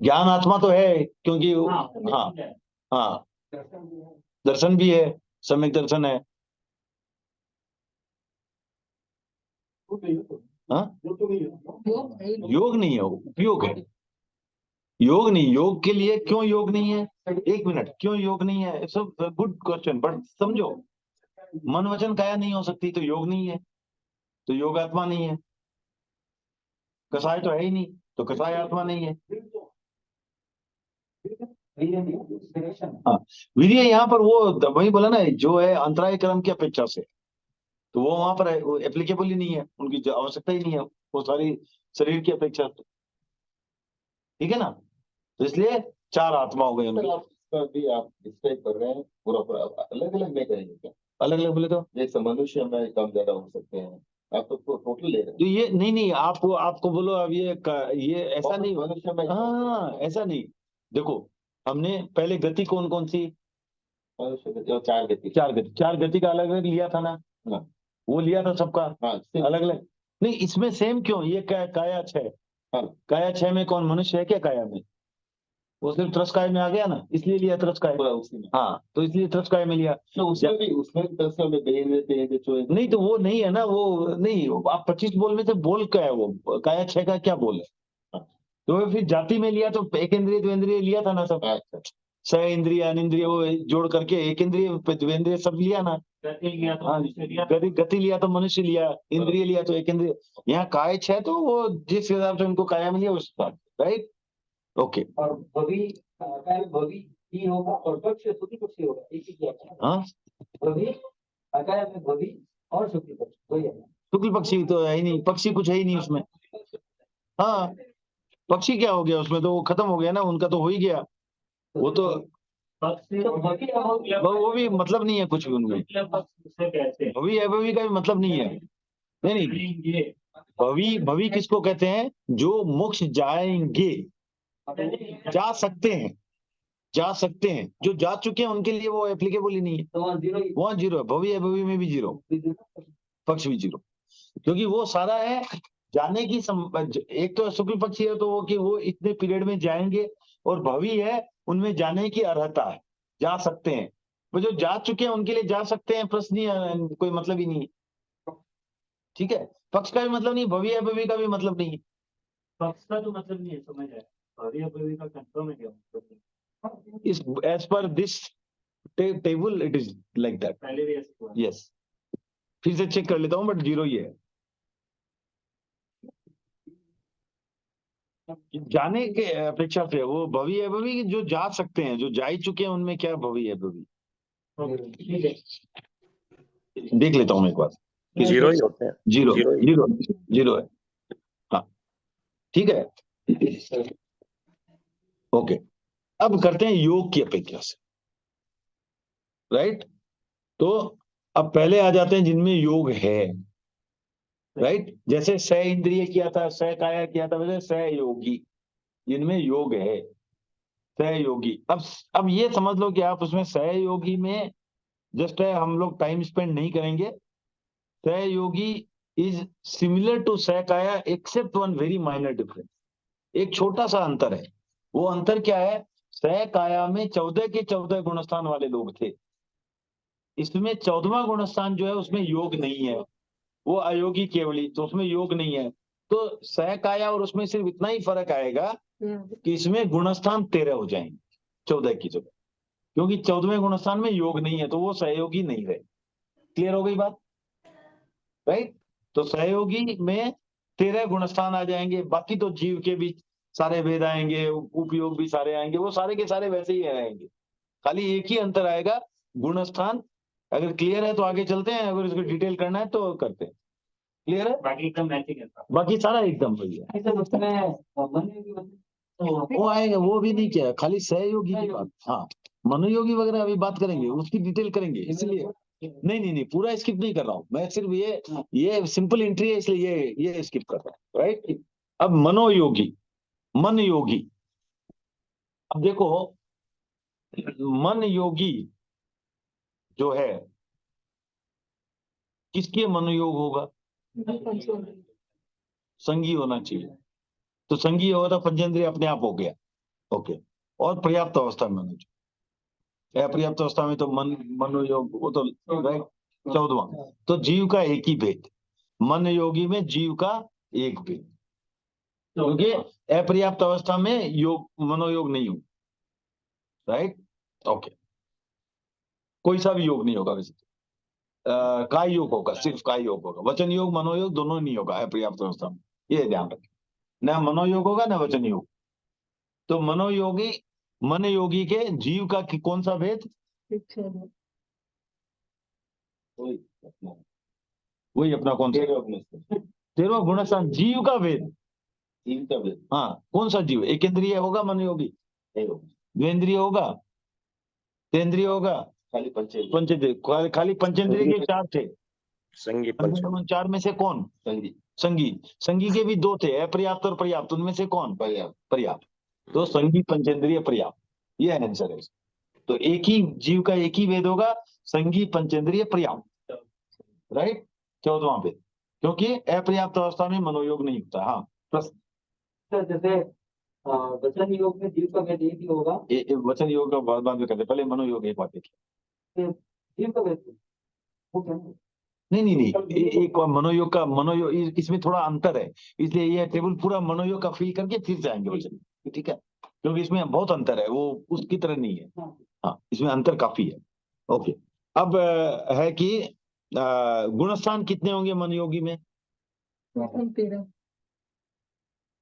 ज्ञान आत्मा तो है क्योंकि हाँ हाँ दर्शन भी है, सम्यक दर्शन है। हाँ योग नहीं है, उपयोग है। योग नहीं, योग के लिए क्यों योग नहीं है, एक मिनट, क्यों योग नहीं है, सब गुड क्वेश्चन, बट समझो मन वचन काया नहीं हो सकती तो योग नहीं है, तो योग आत्मा नहीं है। कसाय तो है ही नहीं, तो कसाय आत्मा नहीं है। हाँ वीर्य यहाँ पर वो वही बोला ना, जो है अंतराय कर्म की अपेक्षा से, तो वो वहां पर एप्लीकेबल ही नहीं है, उनकी आवश्यकता ही नहीं है, वो सारी शरीर की अपेक्षा से। ठीक है ना, तो इसलिए 4 आत्मा हो गए उनकी। भी आप डिस्क्राइब कर रहे हैं, पूरा पूरा अलग अलग नहीं करेंगे क्या। अलग अलग बोले तो जैसे मनुष्य में कम ज्यादा हो सकते हैं, आप तो टोटल ले रहे हैं। तो ये नहीं आपको बोलो अब ये ऐसा नहीं। मनुष्य में हाँ ऐसा नहीं, देखो हमने पहले गति कौन कौन सी, मनुष्य में जो 4 गति। 4 गति का अलग अलग लिया था ना। हाँ। वो लिया था सबका हाँ अलग अलग। नहीं इसमें सेम क्यों, ये काया 6, हाँ। काया 6 में कौन मनुष्य है क्या काया में, वो सिर्फ त्रस्काय में आ गया ना, इसलिए लिया त्रस्काय। पूरा उसी में। हाँ तो इसलिए त्रस्काय में लिया। तो उसमें भी दस में नहीं तो वो नहीं है ना, वो नहीं, आप 25 बोल में से बोल क्या है, वो काया 6 का क्या बोल है। हाँ। तो फिर जाति में लिया तो एक इंद्रिय द्वेंद्रिय लिया था ना सब, अच्छा। 6 इंद्रिय अनिंद्रिय वो जोड़ करके एक इंद्रिय द्वेंद्रिय सब लिया ना। हाँ, गति लिया तो मनुष्य लिया, इंद्रिय लिया तो एक इंद्रिय। यहाँ काय 6 तो वो जिस हिसाब से उनको काया में लिया उस हिसाब, राइट। ओके और भवि भवि ही होगा और पक्ष शुक्ल पक्ष होगा, एक ही किया था। हाँ भवि अकाय में भवि और शुक्ल पक्ष वही है। शुक्ल पक्षी तो है ही नहीं, पक्षी कुछ है ही नहीं उसमें। हाँ पक्षी क्या हो गया उसमें, तो वो खत्म हो गया ना, उनका तो हो ही गया वो तो वो भी मतलब नहीं है कुछ भी उनमें, भवि अभवि का भी मतलब नहीं है। नहीं भवि किसको कहते हैं, जो मोक्ष जाएंगे, जा सकते हैं, जो जा चुके हैं उनके लिए वो एप्लीकेबल ही नहीं है। तो वहाँ 0 है, भवि अभवि में भी 0, पक्ष भी 0, क्योंकि वो सारा है जाने की एक तो शुक्ल पक्षी है तो वो कि वो इतने पीरियड में जाएंगे, और भवि है उनमें जाने की अर्हता है, जा सकते हैं। वो जो जा चुके हैं उनके लिए जा सकते हैं, प्रश्न ही कोई मतलब ही नहीं है। ठीक है, पक्ष का भी मतलब नहीं, भवि अभवि का भी मतलब नहीं है। पक्ष का तो मतलब नहीं है, समझ आया। भवि अभवि का कंफर्म है क्या मतलब, इस एज पर this table it is like that. पहले भी ऐसे हुआ। Yes. फिर से चेक कर लेता हूँ, बट 0 ही है। जाने के अपेक्षा से वो भवी है, भवी जो जा सकते हैं, जो जा ही चुके हैं, उनमें क्या भवी है, भवी ठीक है। देख लेता हूँ मैं एक बार। 0 ही होते हैं। 0 0 ही। 0 0 है। हाँ ठीक है, ओके। अब करते हैं योग की अपेक्षा से, राइट। तो अब पहले आ जाते हैं जिनमें योग है, राइट। जैसे स इंद्रिय किया था, स काया किया था, वैसे सहयोगी, जिनमें योग है, सहयोगी। अब ये समझ लो कि आप उसमें सहयोगी में जस्ट है, हम लोग टाइम स्पेंड नहीं करेंगे। Sahyogi is similar to sahkaya except one very minor difference. एक छोटा सा अंतर है। वो अंतर क्या है? सहकाया में 14 के 14 गुणस्थान वाले लोग थे, इसमें 14वां गुणस्थान जो है उसमें योग नहीं है, वो अयोगी केवली, तो उसमें योग नहीं है। तो सहकाया और उसमें सिर्फ इतना ही फर्क आएगा कि इसमें गुणस्थान 13 हो जाएंगे 14 की जगह, क्योंकि 14वें गुणस्थान में योग नहीं है, तो वो सहयोगी नहीं रहे। क्लियर हो गई बात, राइट। तो सहयोगी में 13 गुणस्थान आ जाएंगे, बाकी तो जीव के भी सारे भेद आएंगे, उपयोग भी सारे आएंगे, वो सारे के सारे वैसे ही रहेंगे। खाली एक ही अंतर आएगा, गुणस्थान। अगर क्लियर है तो आगे चलते हैं, अगर इसको डिटेल करना है तो करते हैं। क्लियर है? बाकी एकदम मैचिंग है। बाकी सारा एकदम सही है। ऐसा उसमें मन की तो वो आएगा, वो भी नहीं किया, खाली सहयोगी की बात। हाँ, मनोयोगी वगैरह अभी बात करेंगे, उसकी डिटेल करेंगे, इसलिए नहीं नहीं नहीं, पूरा स्किप नहीं कर रहा हूँ मैं, सिर्फ ये सिंपल एंट्री है, इसलिए ये स्किप कर रहा हूँ, राइट। अब मनोयोगी, मन योगी। अब देखो, मन योगी जो है, किसके मनोयोग होगा? संगी होना चाहिए। तो संगी होगा तो पंचेंद्रिय अपने आप हो गया, ओके। और पर्याप्त अवस्था में होना चाहिए। अपर्याप्त अवस्था में तो मनोयोग, वो तो राइट 14वां। तो जीव का एक ही भेद, मन योगी में जीव का एक भेद, क्योंकि अपर्याप्त अवस्था में योग मनोयोग नहीं हो, राइट, ओके। कोई सा भी योग नहीं होगा वैसे। काय योग होगा, सिर्फ काय योग होगा, वचन योग मनोयोग दोनों नहीं होगा अपर्याप्त अवस्था में, ये ध्यान रखें। न मनोयोग होगा न वचन योग। तो मनोयोगी, मन योगी के जीव का कौन सा भेद? वही अपना कौन सा? 13वां गुणस्थान, जीव का भेद। जीव का भेद, हाँ, कौन सा जीव? एक इंद्रिय होगा मन योगी, द्वेंद्रिय होगा, तेंद्रिय होगा, खाली पंचेंद्रिय। खाली पंचेंद्रिय के 4 थे, संगी पंचम। 4 में से कौन? संगी, संगी। संगी के भी 2 थे, अपर्याप्त और पर्याप्त, उनमें से कौन? पर्याप्त। पर्याप्त। तो संगी पंचेंद्रिय पर्याप्त, ये आंसर है। तो एक ही जीव का एक ही वेद होगा, संगी पंचेंद्रिय पर्याप्त, राइट। 14वां वेद, क्योंकि अपर्याप्त अवस्था में मनोयोग नहीं होता। हाँ, प्रश्न। जैसे वचन योग में जीव का भेद एक ही होगा। वचन योग का बाद में करते, पहले मनोयोग एक बात देखिए। जीव का भेद वो क्या है? नहीं नहीं नहीं, एक और मनोयोग का, मनोयोग इसमें थोड़ा अंतर है, इसलिए ये टेबल पूरा मनोयोग का फिल करके फिर जाएंगे वचन, ठीक है, क्योंकि इसमें बहुत अंतर है, वो उसकी तरह नहीं है। हाँ, इसमें अंतर काफी है, ओके। अब है कि गुणस्थान कितने होंगे मनोयोगी में? 13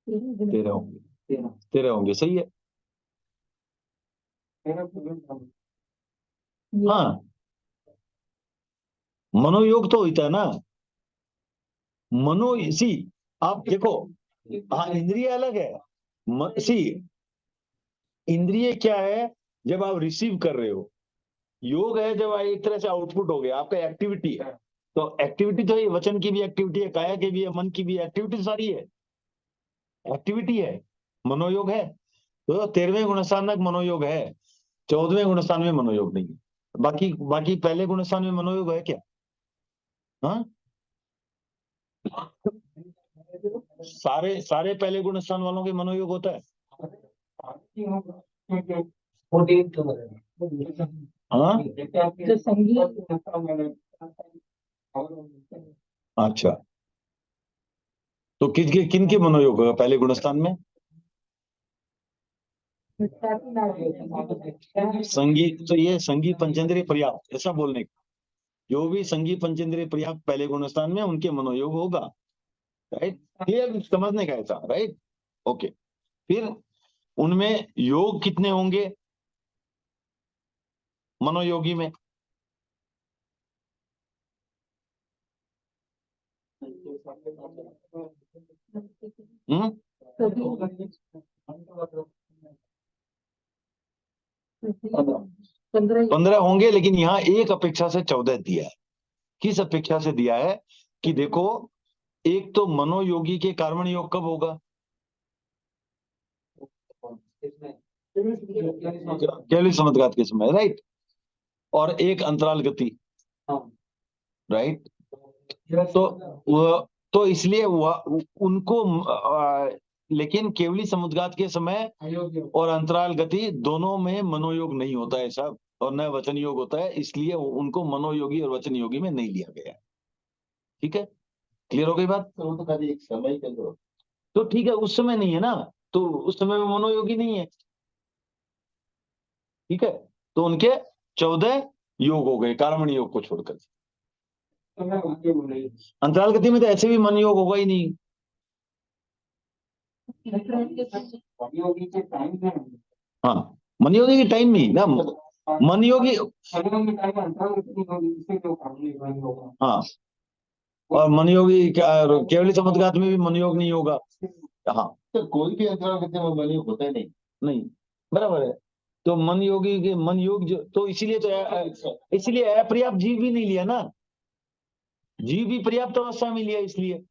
13 होंगे, 13 होंगे, सही है। हाँ, मनोयोग तो होता है ना, सी आप देखो, हाँ इंद्रिय अलग है। सी इंद्रिय क्या है? जब आप रिसीव कर रहे हो। योग है जब एक तरह से आउटपुट हो गया, आपका एक्टिविटी है। तो एक्टिविटी तो ये वचन की भी एक्टिविटी है, काया की भी है, मन की भी एक्टिविटी, सारी है, एक्टिविटी है, मनोयोग है। तो 13वें गुणस्थान तक मनोयोग है, 14वें गुणस्थान में मनोयोग नहीं है। बाकी बाकी पहले गुणस्थान में मनोयोग है क्या? हाँ, सारे पहले गुणस्थान वालों के मनोयोग होता है। हाँ, जो संगीत अच्छा, तो किन के मनोयोग होगा पहले गुणस्थान में? संगीत, तो ये संगीत पंचेंद्रिय पर्याप्त, ऐसा बोलने का जो भी संगी पंचेंद्रिय पर्याप्त पहले गुणस्थान में उनके मनोयोग होगा। राइट, क्लियर, समझने का ऐसा। Right, okay. फिर उनमें योग कितने होंगे मनोयोगी में? हम्म, पंद्रह 15 होंगे, लेकिन यहाँ एक अपेक्षा से 14 दिया है। किस अपेक्षा से दिया है कि देखो, एक तो मनोयोगी के कार्मण योग कब होगा? केवली समुद्घात के समय, राइट। और एक अंतराल गति, राइट। तो इसलिए उनको लेकिन केवली समुद्घात के समय और अंतराल गति दोनों में मनोयोग नहीं होता है साहब, और न वचन योग होता है, इसलिए उनको मनोयोगी और वचन योगी में नहीं लिया गया। ठीक है, क्लियर हो गई बात? तो वो तो खाली एक समय के अंदर। तो ठीक है, उस समय नहीं है ना, तो उस समय में मनोयोगी नहीं है। ठीक है, तो उनके 14 योग हो गए कार्मण योग को छोड़कर। अंतराल गति में तो ऐसे भी मन योग होगा ही नहीं। हाँ, मन योगी के टाइम में ही ना, मन योगी, हाँ, और मन योगी केवली समुद्घात में भी मन योग नहीं होगा। हाँ, तो कोई भी अंतराल गति में मन योग होता ही नहीं। नहीं, बराबर है। तो मन योगी के मन योग जो, तो इसीलिए अपर्याप्त जीव भी नहीं लिया ना, जीव भी पर्याप्त अवस्था में लिया इसलिए।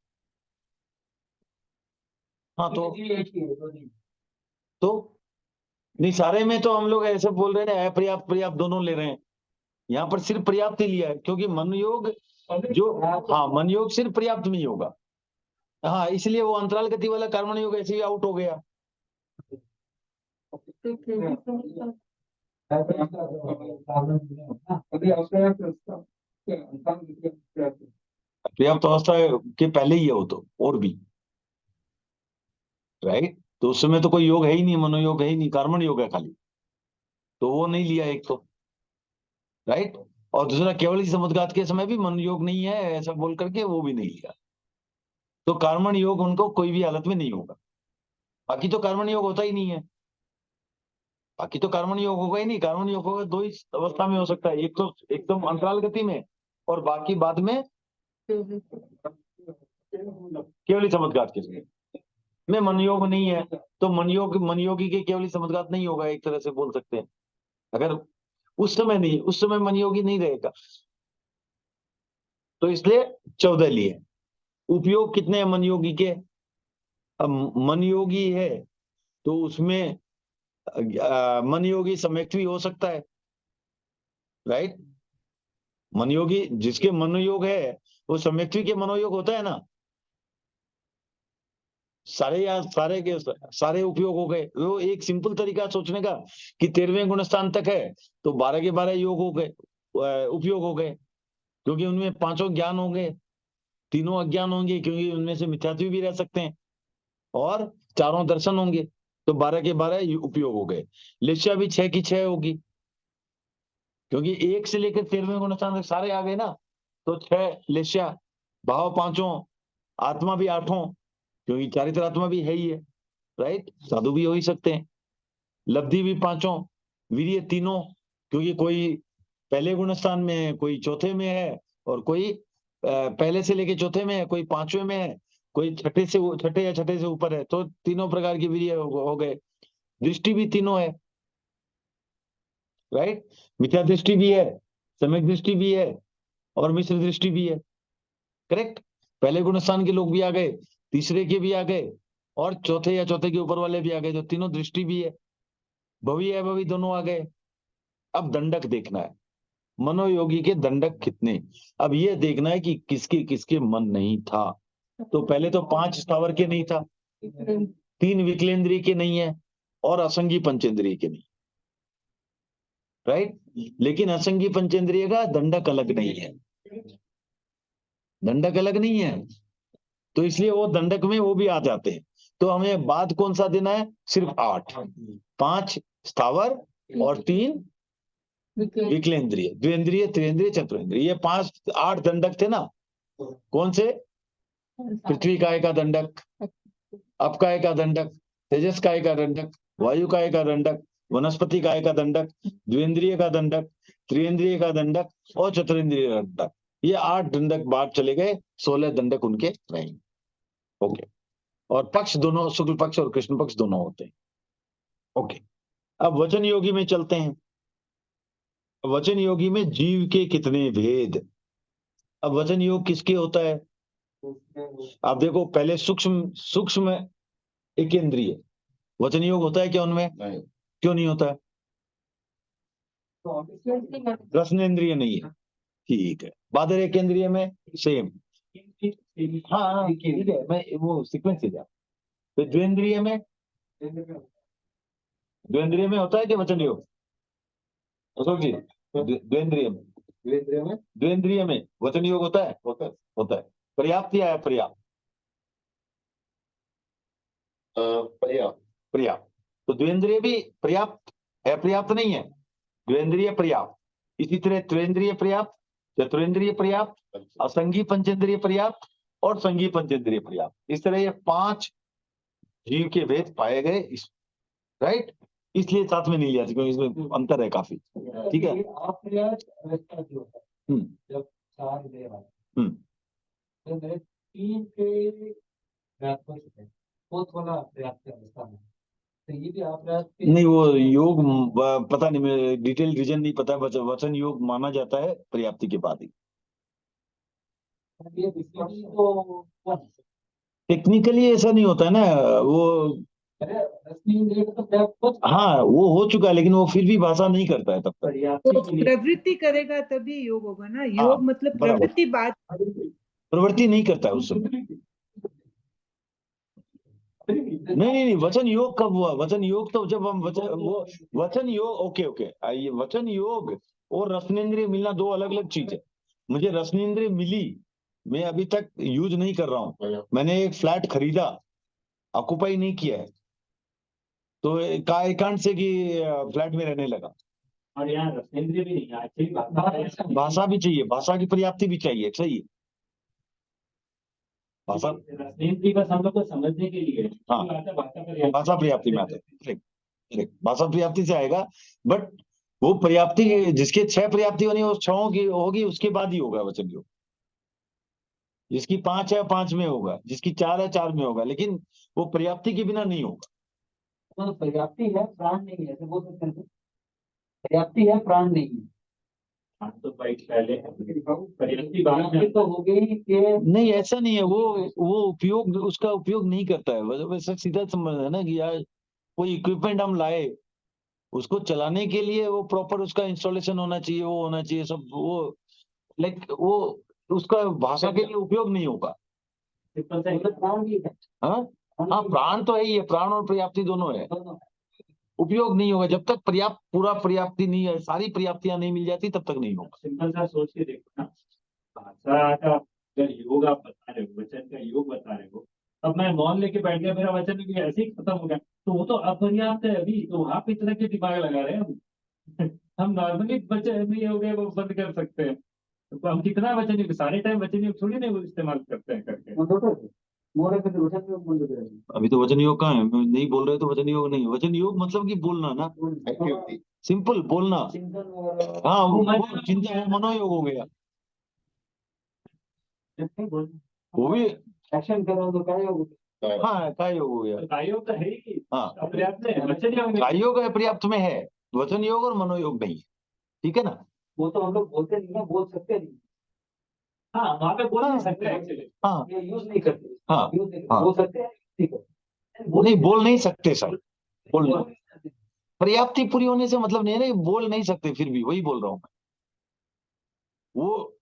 हाँ, तो नहीं, सारे में तो हम लोग ऐसे बोल रहे हैं अपर्याप्त पर्याप्त दोनों ले रहे हैं, यहाँ पर सिर्फ पर्याप्त ही लिया है, क्योंकि मन योग जो, हाँ, मन योग सिर्फ पर्याप्त में ही होगा। हाँ, इसलिए वो अंतराल गति वाला कर्मण योग ऐसे ही आउट हो गया। पर्याप्त अवस्था के पहले ही है वो तो, और भी, राइट। तो उस समय तो कोई योग है ही नहीं, मनोयोग है ही नहीं, कर्मण योग है खाली, तो वो नहीं लिया एक तो, राइट। और दूसरा केवल समुद्घात के समय भी मन योग नहीं है ऐसा बोल करके वो भी नहीं लिया। तो कर्मण योग उनको कोई भी हालत में नहीं होगा। बाकी तो कर्मण योग होता ही नहीं है, बाकी तो कर्मण योग होगा ही नहीं। कर्मण योग होगा दो ही अवस्था में हो सकता है, एक तो एकदम अंतराल गति में, और बाकी बाद में केवली समुद्घात के समय में मन योग नहीं है, तो मन योगी के केवली समुद्घात नहीं होगा, एक तरह से बोल सकते हैं। अगर उस समय नहीं, उस समय मन योगी नहीं रहेगा, तो इसलिए 14 लिए। उपयोग कितने हैं मन योगी के? अब मन योगी है तो उसमें मन योगी सम्यक्त्वी हो सकता है, राइट। मन योगी जिसके मनोयोग है वो सम्यक्त्वी के मनोयोग होता है ना। सारे उपयोग हो गए। वो एक सिंपल तरीका सोचने का कि 13वें गुणस्थान तक है तो 12 के 12 योग हो गए, उपयोग हो गए, क्योंकि उनमें पांचों ज्ञान होंगे, तीनों अज्ञान होंगे, क्योंकि उनमें से मिथ्यात्व भी रह सकते हैं, और चारों दर्शन होंगे, तो 12 के 12 उपयोग हो गए। लिस्या भी 6 की 6 होगी, क्योंकि 1 से लेकर 13वें गुणस्थान तक सारे आ गए ना, तो 6 लिस्या, भाव पांचों, आत्मा भी 8, क्योंकि चारित्र आत्मा भी है ही है, राइट, साधु भी हो ही सकते हैं। लब्धि भी 5, वीर्य 3, क्योंकि कोई पहले गुणस्थान में है, कोई चौथे में है, और कोई पहले से लेके चौथे में है, कोई 5वें में है, कोई छठे या छठे से ऊपर है, तो तीनों प्रकार की वीर्य हो गए। दृष्टि भी 3 है, राइट, मिथ्या दृष्टि भी है, सम्यक दृष्टि भी है, और मिश्र दृष्टि भी है, करेक्ट। पहले गुणस्थान के लोग भी आ गए, तीसरे के भी आ गए, और चौथे या चौथे के ऊपर वाले भी आ गए, जो तीनों दृष्टि भी है, भवी अभवी दोनों आ गए। अब दंडक देखना है, मनोयोगी के दंडक कितने। अब ये देखना है कि किसके किसके मन नहीं था। तो पहले तो 5 स्थावर के नहीं था, 3 विकलेंद्रीय के नहीं है, और असंगी पंचेंद्रीय के नहीं, राइट। लेकिन असंगी पंचेंद्रीय का दंडक अलग नहीं है, दंडक अलग नहीं है, तो इसलिए वो दंडक में वो भी आ जाते हैं। तो हमें बाद कौन सा देना है? सिर्फ 8, 5 स्थावर और 3 विकल विकलेंद्रिय, द्विंद्रिय, त्रिंद्रिय, चतुरेंद्रिय, ये 8 दंडक थे ना। कौन से? पृथ्वी काय का दंडक, अप काय का दंडक, तेजस काय का दंडक, वायु काय का दंडक, वनस्पति काय का दंडक, द्विंद्रिय का दंडक, त्रिंद्रिय का दंडक और चतुरेंद्रिय का दंडक। ये 8 दंडक बाद चले गए, 16 दंडक उनके रहेंगे। ओके। और पक्ष दोनों, शुक्ल पक्ष और कृष्ण पक्ष दोनों होते हैं। ओके। अब वचन योगी में चलते हैं। वचन योगी में जीव के कितने भेद। अब वचन योग किसके होता है? आप देखो, पहले सूक्ष्म एकेंद्रिय वचन योग होता है क्या उनमें? नहीं। क्यों नहीं होता है? रसनेन्द्रिय नहीं है। ठीक है। बादर एकेंद्रिय में सेम। हाँ ठीक है, मैं वो सीक्वेंस ही जा। तो द्विंद्रिय में होता है क्या वचन योग? अशोक जी, द्विंद्रिय में वचन योग होता है? होता है। पर्याप्त या अपर्याप्त? पर्याप्त। तो द्विंद्रिय भी पर्याप्त है, पर्याप्त नहीं है। द्विंद्रिय पर्याप्त, इसी तरह त्रिंद्रिय पर्याप्त, चतुरेंद्रिय पर्याप्त, असंगी पंचेंद्रिय पर्याप्त और संगी पंचेंद्रिय पर्याप्त। इस तरह ये 5 जीव के भेद पाए गए। राइट, इसलिए साथ में नहीं लिया क्योंकि इसमें अंतर है काफी। ठीक है। अवस्था जो है, जब 4 देव आए, तो मेरे 3 के व्यापक है, वो थोड़ा पर्याप्त अवस्था में, तो ये भी आप नहीं, वो योग पता नहीं, मैं डिटेल रीजन नहीं पता। वचन योग माना जाता है पर्याप्ति के बाद ही। ये तो टेक्निकली ऐसा नहीं होता है ना वो। हाँ, वो हो चुका है, लेकिन वो फिर भी भाषा नहीं करता है तब तक। तो प्रवृत्ति करेगा तभी योग होगा ना। योग मतलब बराबर। प्रवृत्ति बात, प्रवृत्ति नहीं करता है उस समय। नहीं, वचन योग कब हुआ? वचन योग तो जब हम वचन योग, ओके, ये वचन योग और रसनेन्द्रिय मिलना 2 अलग अलग चीज है। मुझे रसनेन्द्रिय मिली, मैं अभी तक यूज नहीं कर रहा हूँ। मैंने एक फ्लैट खरीदा, ऑक्युपाई नहीं किया है, तो एकांत से कि फ्लैट में रहने लगा। और यहाँ रसनेन्द्रिय भी नहीं है, भाषा भी चाहिए, भाषा की पर्याप्ति भी चाहिए। सही है, भाषा रसनेन्द्रिय बस हम लोग को समझने के लिए। हाँ, भाषा पर्याप्ति में आता है। भाषा पर्याप्ति से आएगा, बट वो पर्याप्ति जिसके 6 पर्याप्ति होनी है, उस 6 की होगी, उसके बाद ही होगा वचन योग। जिसकी 5 है 5 में होगा, जिसकी 4 है 4 में होगा, लेकिन वो पर्याप्ति के बिना नहीं होगा। तो पर्याप्ति है, प्राण नहीं है, ऐसे बोल सकते हैं। पर्याप्ति है, प्राण नहीं है। तो पहले पर्याप्ति तो हो गई कि नहीं, ऐसा नहीं है। वो उपयोग, उसका उपयोग नहीं करता है। वैसे सीधा समझ है ना कि यार कोई इक्विपमेंट हम लाए, उसको चलाने के लिए वो प्रॉपर उसका इंस्टॉलेशन होना चाहिए, वो होना चाहिए सब। वो लाइक वो उसका भाषा के लिए उपयोग नहीं होगा। प्राण भी है। हाँ, प्राण तो है ही है, प्राण और पर्याप्ति दोनों है। उपयोग नहीं होगा जब तक पूरा पर्याप्ति नहीं है, सारी पर्याप्तियां नहीं मिल जाती तब तक नहीं होगा। सिंपल सा सोच के देखो ना, भाषा का अगर योग आप बता रहे हो, वचन का योग बता रहे हो, अब मैं मौन लेके बैठ गया, मेरा वचन भी ऐसे ही खत्म हो गया, तो वो तो अपर्याप्त है अभी। तो वहां पे इतना के दिमाग लगा रहे हैं हम नॉर्मली वचन नहीं हो गए वो बंद कर सकते हैं। तो हम कितना वचन योग, सारे टाइम वचन योग थोड़ी नहीं इस्तेमाल करते हैं करके। अभी तो वचन योग कहाँ है? नहीं बोल रहे तो वचन योग नहीं है। वचन योग मतलब कि बोलना ना, सिंपल बोलना। हाँ, वो चिंतन, वो मनोयोग हो गया। वो भी एक्शन करो तो क्या योग? हाँ, काय योग हो गया। काय योग तो है ही। हाँ, अपर्याप्त है, वचन योग काय योग है, पर्याप्त में है। वचन योग और मनोयोग नहीं है। ठीक है ना? वो तो हम लोग बोलते नहीं ना, बोल सकते नहीं। हाँ, वहाँ पे बोल नहीं सकते एक्चुअली। हाँ, ये यूज नहीं करते। हाँ, यूज नहीं करते, हाँ। बोल सकते हैं, ठीक है। नहीं, बोल नहीं सकते सर। बोल पर्याप्ति पूरी होने से मतलब नहीं है ना, बोल नहीं सकते, फिर भी वही बोल रहा हूँ मैं। वो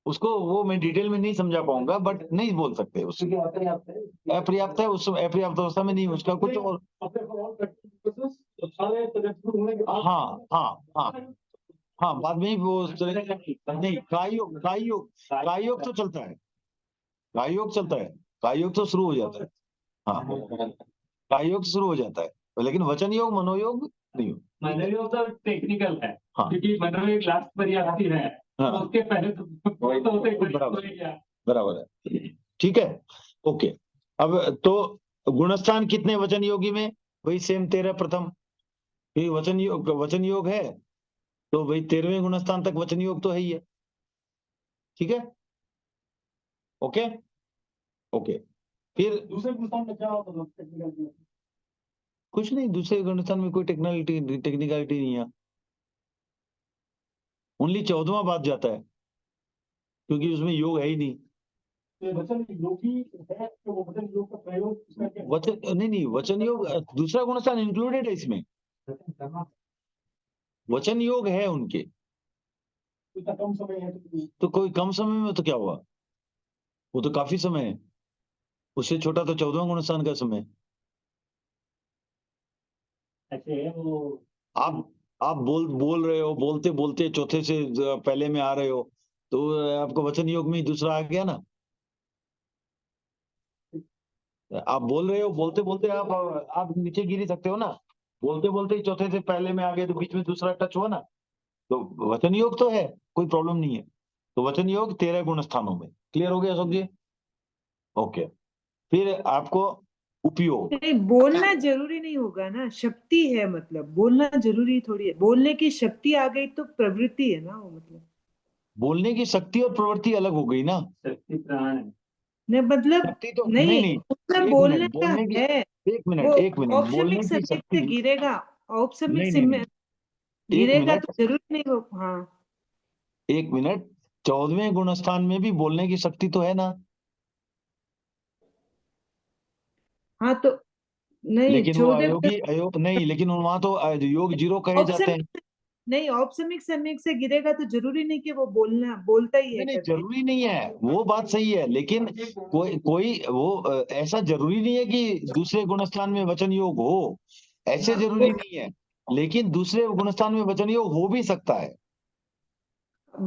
उसको वो मैं डिटेल में नहीं समझा पाऊंगा, बट नहीं बोल सकते उससे। अपर्याप्त है, उस अपर्याप्त अवस्था में नहीं, उसका कुछ और। हाँ, हाँ, हाँ, हाँ, बाद में ही वो नहीं। काय योग तो चलता है। काय योग चलता है, काय योग तो शुरू हो जाता है। हाँ, काय योग शुरू हो जाता है, लेकिन वचन योग मनोयोग नहीं हो। मनोयोग तो टेक्निकल है, हाँ। क्योंकि मनोयोग लास्ट पर ही आती है, हाँ उसके पहले तो उसे बराबर। हो गया। बराबर है, ठीक है, ओके। अब तो गुणस्थान कितने वचन योगी में? वही सेम 13 प्रथम, ये वचन योग है, तो भाई 13वें गुणस्थान तक वचन योग तो है ही है, ठीक है, ओके ओके। फिर दूसरे गुणस्थान में क्या होता है टेक्निकल? कुछ नहीं, दूसरे गुणस्थान में कोई टेक्निकलिटी नहीं है, ओनली 14वां बाद जाता है, क्योंकि उसमें योग है ही नहीं। वचन योगी है तो वो वचन योग का प्रयोग उसका क्या वचन नहीं, वचन योग दूसरा गुणस्थान इंक्लूडेड है इसमें, है? वचन योग है उनके। इतना कम समय है तो कोई कम समय में तो क्या हुआ, वो तो काफी समय है, उससे छोटा तो 14वां गुणस्थान का समय। ऐसे वो आप बोल रहे हो, बोलते बोलते चौथे से पहले में आ रहे हो, तो आपको वचन योग में ही दूसरा आ गया ना। आप बोल रहे हो, बोलते बोलते आप नीचे गिर ही सकते हो ना, बोलते बोलते ही चौथे से पहले में आ गए तो बीच में दूसरा टच हुआ ना, तो वचन योग तो है, कोई प्रॉब्लम नहीं है। तो वचन योग 13 गुण स्थानों में, क्लियर हो गया अशोक जी, ओके। फिर आपको उपयोग, नहीं, बोलना जरूरी नहीं होगा ना, शक्ति है, मतलब बोलना जरूरी थोड़ी है, बोलने की शक्ति आ गई तो प्रवृत्ति है ना वो, मतलब बोलने की शक्ति और प्रवृत्ति अलग हो गई ना। शक्ति प्राण है। नहीं, मतलब शक्ति तो नहीं, नहीं, उसमें एक बोलने मिनट का बोलने की, है, वो एक मिनट औपसमिक बोलने की सम्यक शक्ति, से गिरेगा, औपसमिक नहीं, एक गिरेगा मिनट, तो जरूरी नहीं हो। हाँ एक मिनट, 14वें गुण स्थान में भी बोलने की शक्ति तो है ना, हाँ, तो नहीं, लेकिन वो 14 अयोग नहीं, लेकिन वहां तो योग जीरो कहे जाते हैं। औपसमिक, नहीं, औपसमिक सम्यक से गिरेगा तो जरूरी नहीं कि वो बोलता ही है नहीं, करके। जरूरी नहीं है, वो बात सही है, लेकिन कोई कोई वो ऐसा जरूरी नहीं है कि दूसरे गुणस्थान में वचन योग हो, ऐसे जरूरी वो नहीं है, लेकिन दूसरे गुणस्थान में वचन योग हो भी सकता है।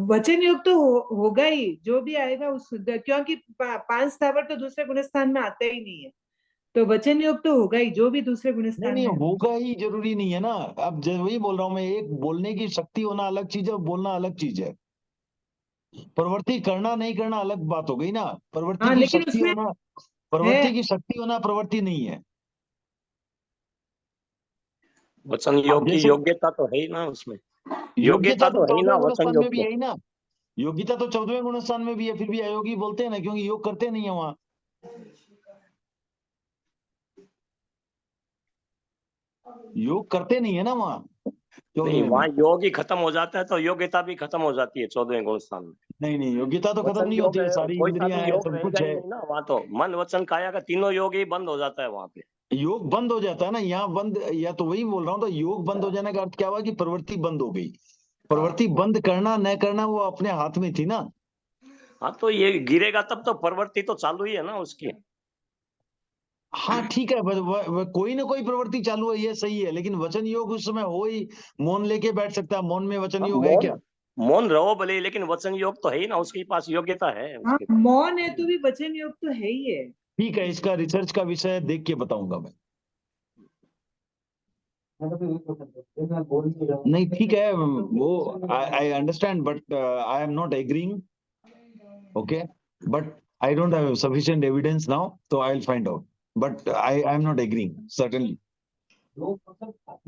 वचन योग तो होगा ही, जो भी आएगा उस, क्योंकि पांच स्थावर तो दूसरे गुणस्थान में आते ही नहीं है, तो वचन योग तो होगा ही, जो भी दूसरे नहीं गुणस्थान नहीं, में हो। होगा ही जरूरी नहीं है ना। अब वही बोल रहा हूं मैं, एक बोलने की शक्ति होना अलग चीज है और बोलना अलग चीज है, प्रवृत्ति करना नहीं करना अलग बात हो गई ना। प्रवृत्ति हाँ, की लेकिन शक्ति उसमें होना, है, प्रवृत्ति की शक्ति होना प्रवृत्ति नहीं है। वचन अब योग की जैसे योग्यता तो है ही ना उसमें, योग्यता योग्यता तो तो है ही ना 14वें गुण वचन स्थान में योग भी के। है ही ना, योग्यता तो 14वें गुण स्थान में भी है, फिर भी अयोगी बोलते हैं ना, क्योंकि योग करते नहीं है वहां, योग करते नहीं है ना वहां नहीं, 14वें में। वहां योग ही खत्म हो जाता है तो योग्यता भी खत्म हो जाती है 14वें गुण स्थान में। नहीं, योग्यता तो खत्म वचन नहीं योग होती है, है, सारी कोई सा इंद्रियां भी है, योग सब रहेगा कुछ ही है। नहीं ना वहां, तो मन वचन काया का तीनों योग ही बंद हो जाता है वहां पे। योग बंद हो जाता है ना यहाँ बंद, या तो वही बोल रहा हूँ, तो योग बंद हो जाने का अर्थ क्या हुआ कि प्रवृत्ति बंद हो गई, प्रवृत्ति बंद करना न करना वो अपने हाथ में थी ना। हाँ, तो ये गिरेगा तब तो प्रवृत्ति तो चालू ही है ना उसकी। हाँ ठीक है, कोई ना कोई प्रवृत्ति चालू है, ये सही है, लेकिन वचन योग उस समय हो ही, मौन लेके बैठ सकता है, मौन में वचन हाँ, योग है क्या? मौन रहो भले, लेकिन वचन योग तो है ही ना, उसके पास योग्यता है हाँ, उसके पास। मौन है तो भी वचन योग तो है ही है। ठीक है, इसका रिसर्च का विषय है, देख के बताऊंगा मैं। नहीं ठीक है, वो I understand, but I am not agreeing, okay, but I don't have sufficient evidence now, तो I will find out, but I am not agreeing certainly.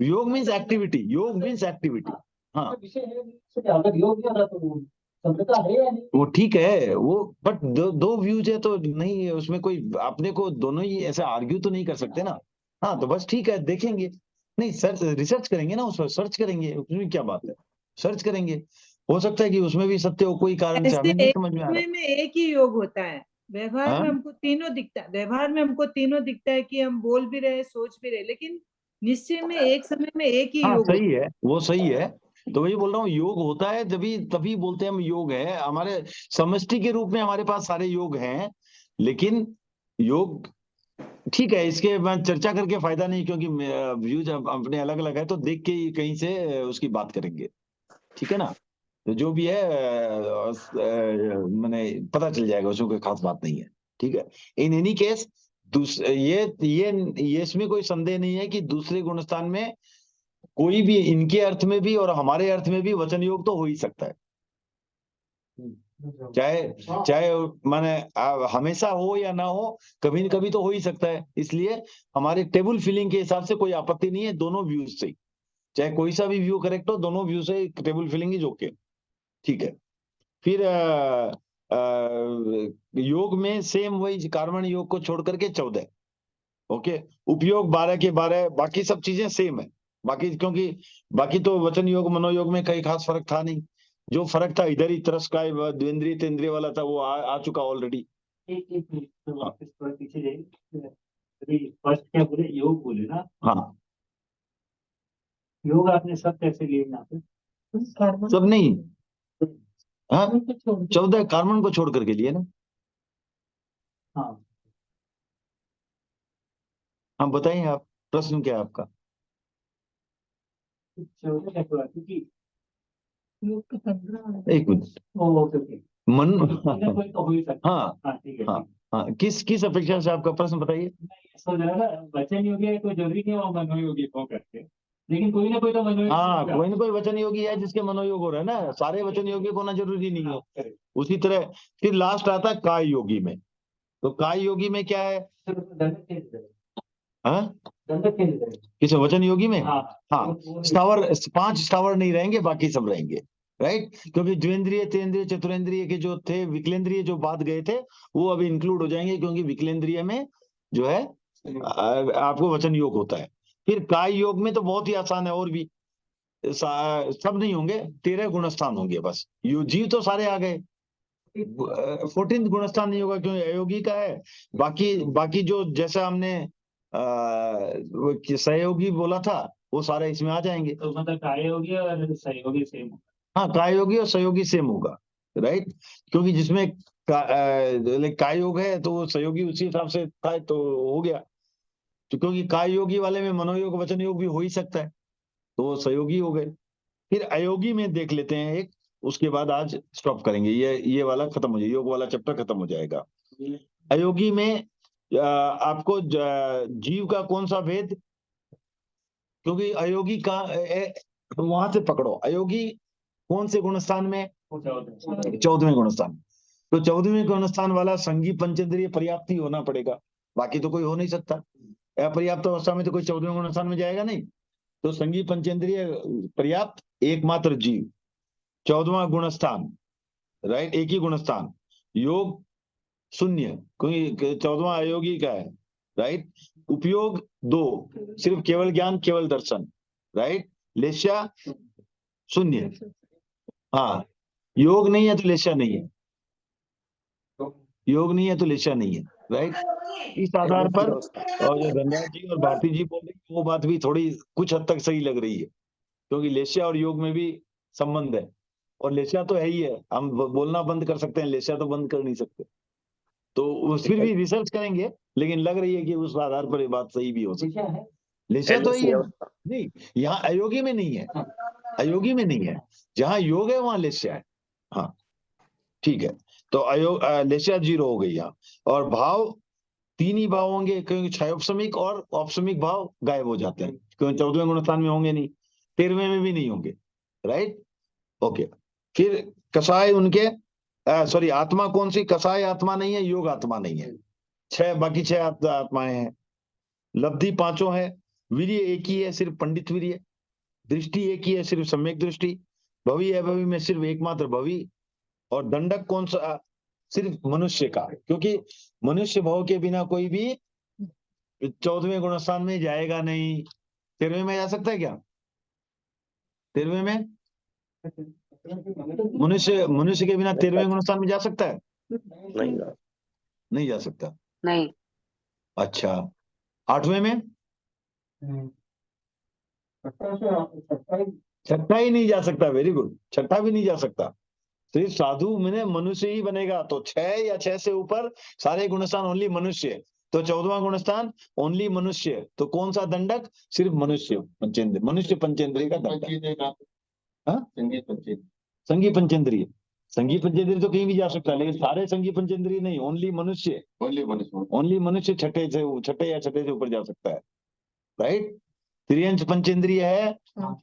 Yoga means activity, yoga means activity, हाँ अगर योग किया था तो सभ्यता है या नहीं? वो ठीक है, वो बट दो व्यूज है तो नहीं है उसमें कोई, अपने को दोनों ही ऐसे आर्ग्यू तो नहीं कर सकते ना। हाँ तो बस ठीक है, देखेंगे, नहीं सर्च रिसर्च करेंगे ना, उस पर सर्च करेंगे, उसमें क्या बात है, सर्च करेंगे, हो सकता है कि उसमें भी सत्य हो, कोई कारण से ऐसे हमें नहीं एक समझ में आ समय में एक ही योग होता है, रहा। व्यवहार में हाँ हमको तीनों दिखता है, व्यवहार में हमको तीनों दिखता है कि हम बोल भी रहे, सोच भी रहे, लेकिन निश्चय में एक समय में एक ही हाँ योग सही होता है, वो सही है, तो वही बोल रहा हूँ, योग होता है तभी तभी बोलते हैं हम योग है, हमारे समष्टि के रूप में हमारे पास सारे योग हैं, लेकिन योग ठीक है, इसके मैं चर्चा करके फायदा नहीं, क्योंकि व्यूज अपने अलग अलग है, तो देख के ही कहीं से उसकी बात करेंगे, ठीक है ना। तो जो भी है मैंने पता चल जाएगा, उसमें कोई खास बात नहीं है, ठीक है। इन एनी केस ये इसमें कोई संदेह नहीं है कि दूसरे गुणस्थान में कोई भी इनके अर्थ में भी और हमारे अर्थ में भी वचन योग तो हो ही सकता है, चाहे चाहे माने हमेशा हो या ना हो, कभी न कभी तो हो ही सकता है। इसलिए हमारे टेबल फिलिंग के हिसाब से कोई आपत्ति नहीं है, दोनों व्यूज से, चाहे कोई सा भी व्यू करेक्ट हो, दोनों व्यू से टेबल फिलिंग इज ओके, ठीक है। फिर योग में सेम वही कार्बन योग को छोड़ करके 14, ओके। उपयोग 12 के 12, बाकी सब चीजें सेम है। बाकी क्योंकि बाकी तो वचन योग मनोयोग में कहीं खास फर्क था नहीं, जो फर्क था इधर ही तरस का द्वेंद्रिय तेंद्रिय वाला था वो आ चुका ऑलरेडी। एक मिनट तो वापस थोड़ा पीछे जाइए। अभी फर्स्ट क्या बोले, योग बोले ना, हाँ, योग आपने सब कैसे लिए यहाँ पे? सब नहीं, हाँ 14 कार्बन को छोड़ करके लिए ना। हाँ, हाँ बताइए, आप प्रश्न क्या है आपका? चौदह कैसे हुआ? क्योंकि एक मिनट, ओके ओके, मन कोई तो हो ही सकता है। हाँ हाँ ठीक है, हाँ ठीक हाँ, किस अपेक्षा से आपका प्रश्न बताइए। है। मैं सोच रहा था वचन योगी है, कोई जरूरी नहीं है वो मनोयोगी हो करके, लेकिन कोई ना कोई तो मनोयोगी हाँ, होगा। कोई ना कोई वचन योगी है जिसके मनोयोग हो रहा है ना, सारे वचन योगी को होना जरूरी नहीं है। हाँ, correct। उसी तरह फिर लास्ट आता है काय योगी में, तो काय योगी में क्या है? फिर उसको दंडक चेंज करें, हाँ, दंडक चेंज करें। किस वचन योगी में? हाँ हाँ, स्थावर 5 स्थावर नहीं रहेंगे, बाकी सब रहेंगे, राइट। क्योंकि द्विंद्रिय तेंद्रिय चतुरेंद्रिय के जो थे, विकलेंद्रिय जो बात गए थे वो अभी इंक्लूड हो जाएंगे, क्योंकि विकलेंद्रिय में जो है आपको वचन योग होता है। फिर काय योग में तो बहुत ही आसान है, और भी सब नहीं होंगे, 13 गुणस्थान होंगे बस। जीव तो सारे आ गए, 14th गुणस्थान नहीं होगा क्योंकि अयोगी का है। बाकी बाकी जो जैसा हमने सहयोगी बोला था वो सारे इसमें आ जाएंगे। तो मतलब काय योगी और सहयोगी सेम होगा। हाँ, काय योगी और सहयोगी सेम होगा, राइट। क्योंकि जिसमें काय योग है तो वो सहयोगी उसी हिसाब से था, तो हो गया। तो क्योंकि काय योगी वाले में मनोयोग वचन योग भी हो ही सकता है, तो वो सहयोगी हो गए। फिर अयोगी में देख लेते हैं एक, उसके बाद आज स्टॉप करेंगे, ये वाला खत्म हो जाएगा, योग वाला चैप्टर खत्म हो जाएगा। अयोगी में आपको जीव का कौन सा भेद, क्योंकि अयोगी का वहां से पकड़ो, अयोगी कौन से गुणस्थान में? कुछ और नहीं। 14वें गुणस्थान। तो 14वें गुणस्थान वाला संगी पंचेंद्रिय पर्याप्त ही होना पड़ेगा, बाकी तो कोई हो नहीं सकता। अपर्याप्त अवस्था में तो कोई 14वें गुणस्थान में जाएगा नहीं। तो संगी पंचेंद्रिय पर्याप्त एकमात्र जीव, 14वां गुणस्थान, राइट, एक ही गुणस्थान। योग 0, क्योंकि 14वां अयोगी का है, राइट। उपयोग 2, सिर्फ केवल ज्ञान केवल दर्शन, राइट। लेस्या 0, हाँ, योग नहीं है तो लेस्या नहीं है, योग नहीं है तो लेस्या नहीं है, राइट। इस आधार पर और जो धनराज जी और भारती जी बोल रही है वो बात भी थोड़ी कुछ हद तक सही लग रही है, क्योंकि लेस्या और योग में भी संबंध है, और लेस्या तो है ही है, हम बोलना बंद कर सकते हैं, लेस्या तो बंद कर नहीं सकते। तो फिर भी रिसर्च करेंगे, लेकिन लग रही है कि उस आधार पर ये बात सही भी हो सकती क्या है? है। लेस्या तो ही है, अवस्था। नहीं, यहाँ अयोगी में नहीं है, अयोगी में नहीं है, जहाँ योग है वहां लेस्या है। हाँ ठीक है, तो लेस्या 0 हो गई यहाँ। और भाव 3 ही भाव होंगे, क्योंकि क्षयोपशमिक और औपशमिक भाव गायब हो जाते हैं, क्योंकि 14वें गुणस्थान में होंगे नहीं, 13वें में भी नहीं होंगे, राइट। ओके, फिर कसाय उनके सॉरी, आत्मा कौन सी? कसाय आत्मा नहीं है, योग आत्मा नहीं है। बाकी 6 आत्माएं हैं। लब्धि 5 है। वीर्य एक ही है, सिर्फ पंडित वीर्य। दृष्टि एक ही है, सिर्फ सम्यक दृष्टि। भवि अभवि में सिर्फ एकमात्र भवि। और दंडक कौन सा? सिर्फ मनुष्य का, क्योंकि मनुष्य भाव के बिना कोई भी 14वें गुणस्थान में जाएगा नहीं। 13वें में जा सकता है क्या? 13वें में मनुष्य के बिना 13वें गुणस्थान में जा सकता है? नहीं ना। नहीं जा सकता। नहीं। अच्छा, 8वें में? छठा ही नहीं जा सकता, वेरी गुड, छठा भी नहीं जा सकता। सिर्फ साधु मैंने मनुष्य ही बनेगा, तो 6 या 6 से ऊपर सारे गुणस्थान ओनली मनुष्य। तो 14वां गुणस्थान ओनली मनुष्य, तो कौन सा दंडक? सिर्फ मनुष्य पंचेंद्र, मनुष्य पंचेंद्रिय का दंडक। हाँ? संगी पंचेंद्रिय, संगी पंचेंद्रिय तो कहीं भी जा सकता है, लेकिन सारे संगी पंचेंद्रिय नहीं, ओनली मनुष्य, ओनली मनुष्य छठे या छठे से ऊपर जा सकता है, राइट। त्रियंश पंचेंद्रिय है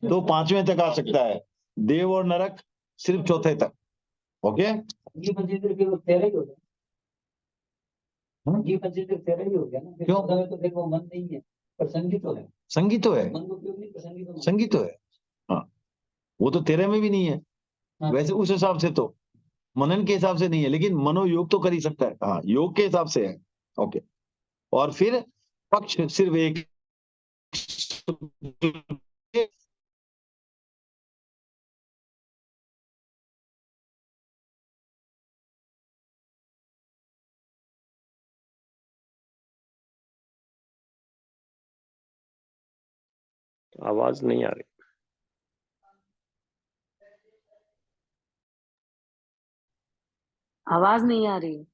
तो 5वें तक आ सकता है, देव और नरक सिर्फ चौथे तक। ओके, ये पंचेंद्र केवल 13 ही हो गया। हाँ? ये पंचेंद्र 13 ही हो गया ना। क्यों? 14 में तो देखो मन नहीं है, पर संगी तो है। संगी तो है, मन को क्यों नहीं, पर संगी तो मन। संगी तो है। हाँ, वो तो 13 में भी नहीं है। हाँ। वैसे उस हिसाब से तो मनन के हिसाब से नहीं है, लेकिन मनोयोग तो कर ही सकता है। हाँ, योग के हिसाब से है। ओके, और फिर पक्ष सिर्फ एक, आवाज नहीं आ रही। आवाज नहीं आ रही।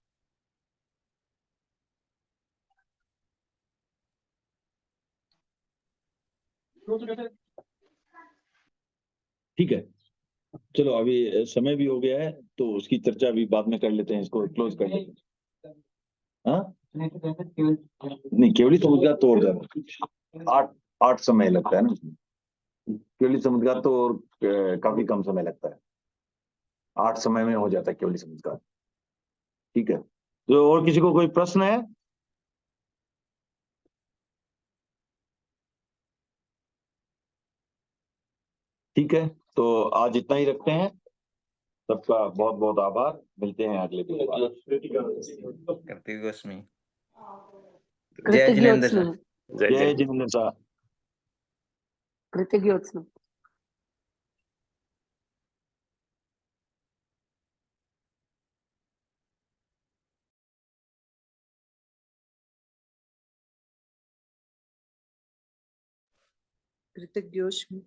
ठीक है। चलो, अभी समय भी हो गया है तो उसकी चर्चा भी बाद में कर लेते हैं, इसको क्लोज कर लेते हैं। हाँ, नहीं, केवली समुद्र का तो और ज्यादा 8 समय लगता है ना उसमें। केवली समुद्र का तो और काफी कम समय लगता है, 8 समय में हो जाता है केवली समुद्र का। ठीक है, तो और किसी को कोई प्रश्न है? ठीक है, तो आज इतना ही रखते हैं। सबका बहुत बहुत आभार, मिलते हैं अगले वीडियो में। कार्तिक गोस्वामी। जय कृतिक जिनेंद्र ज्योत्सना। सर। जय जय जय। जिनेंद्र साहब। कृतिक ज्योत्सना। कृतिक ज्योत्सना।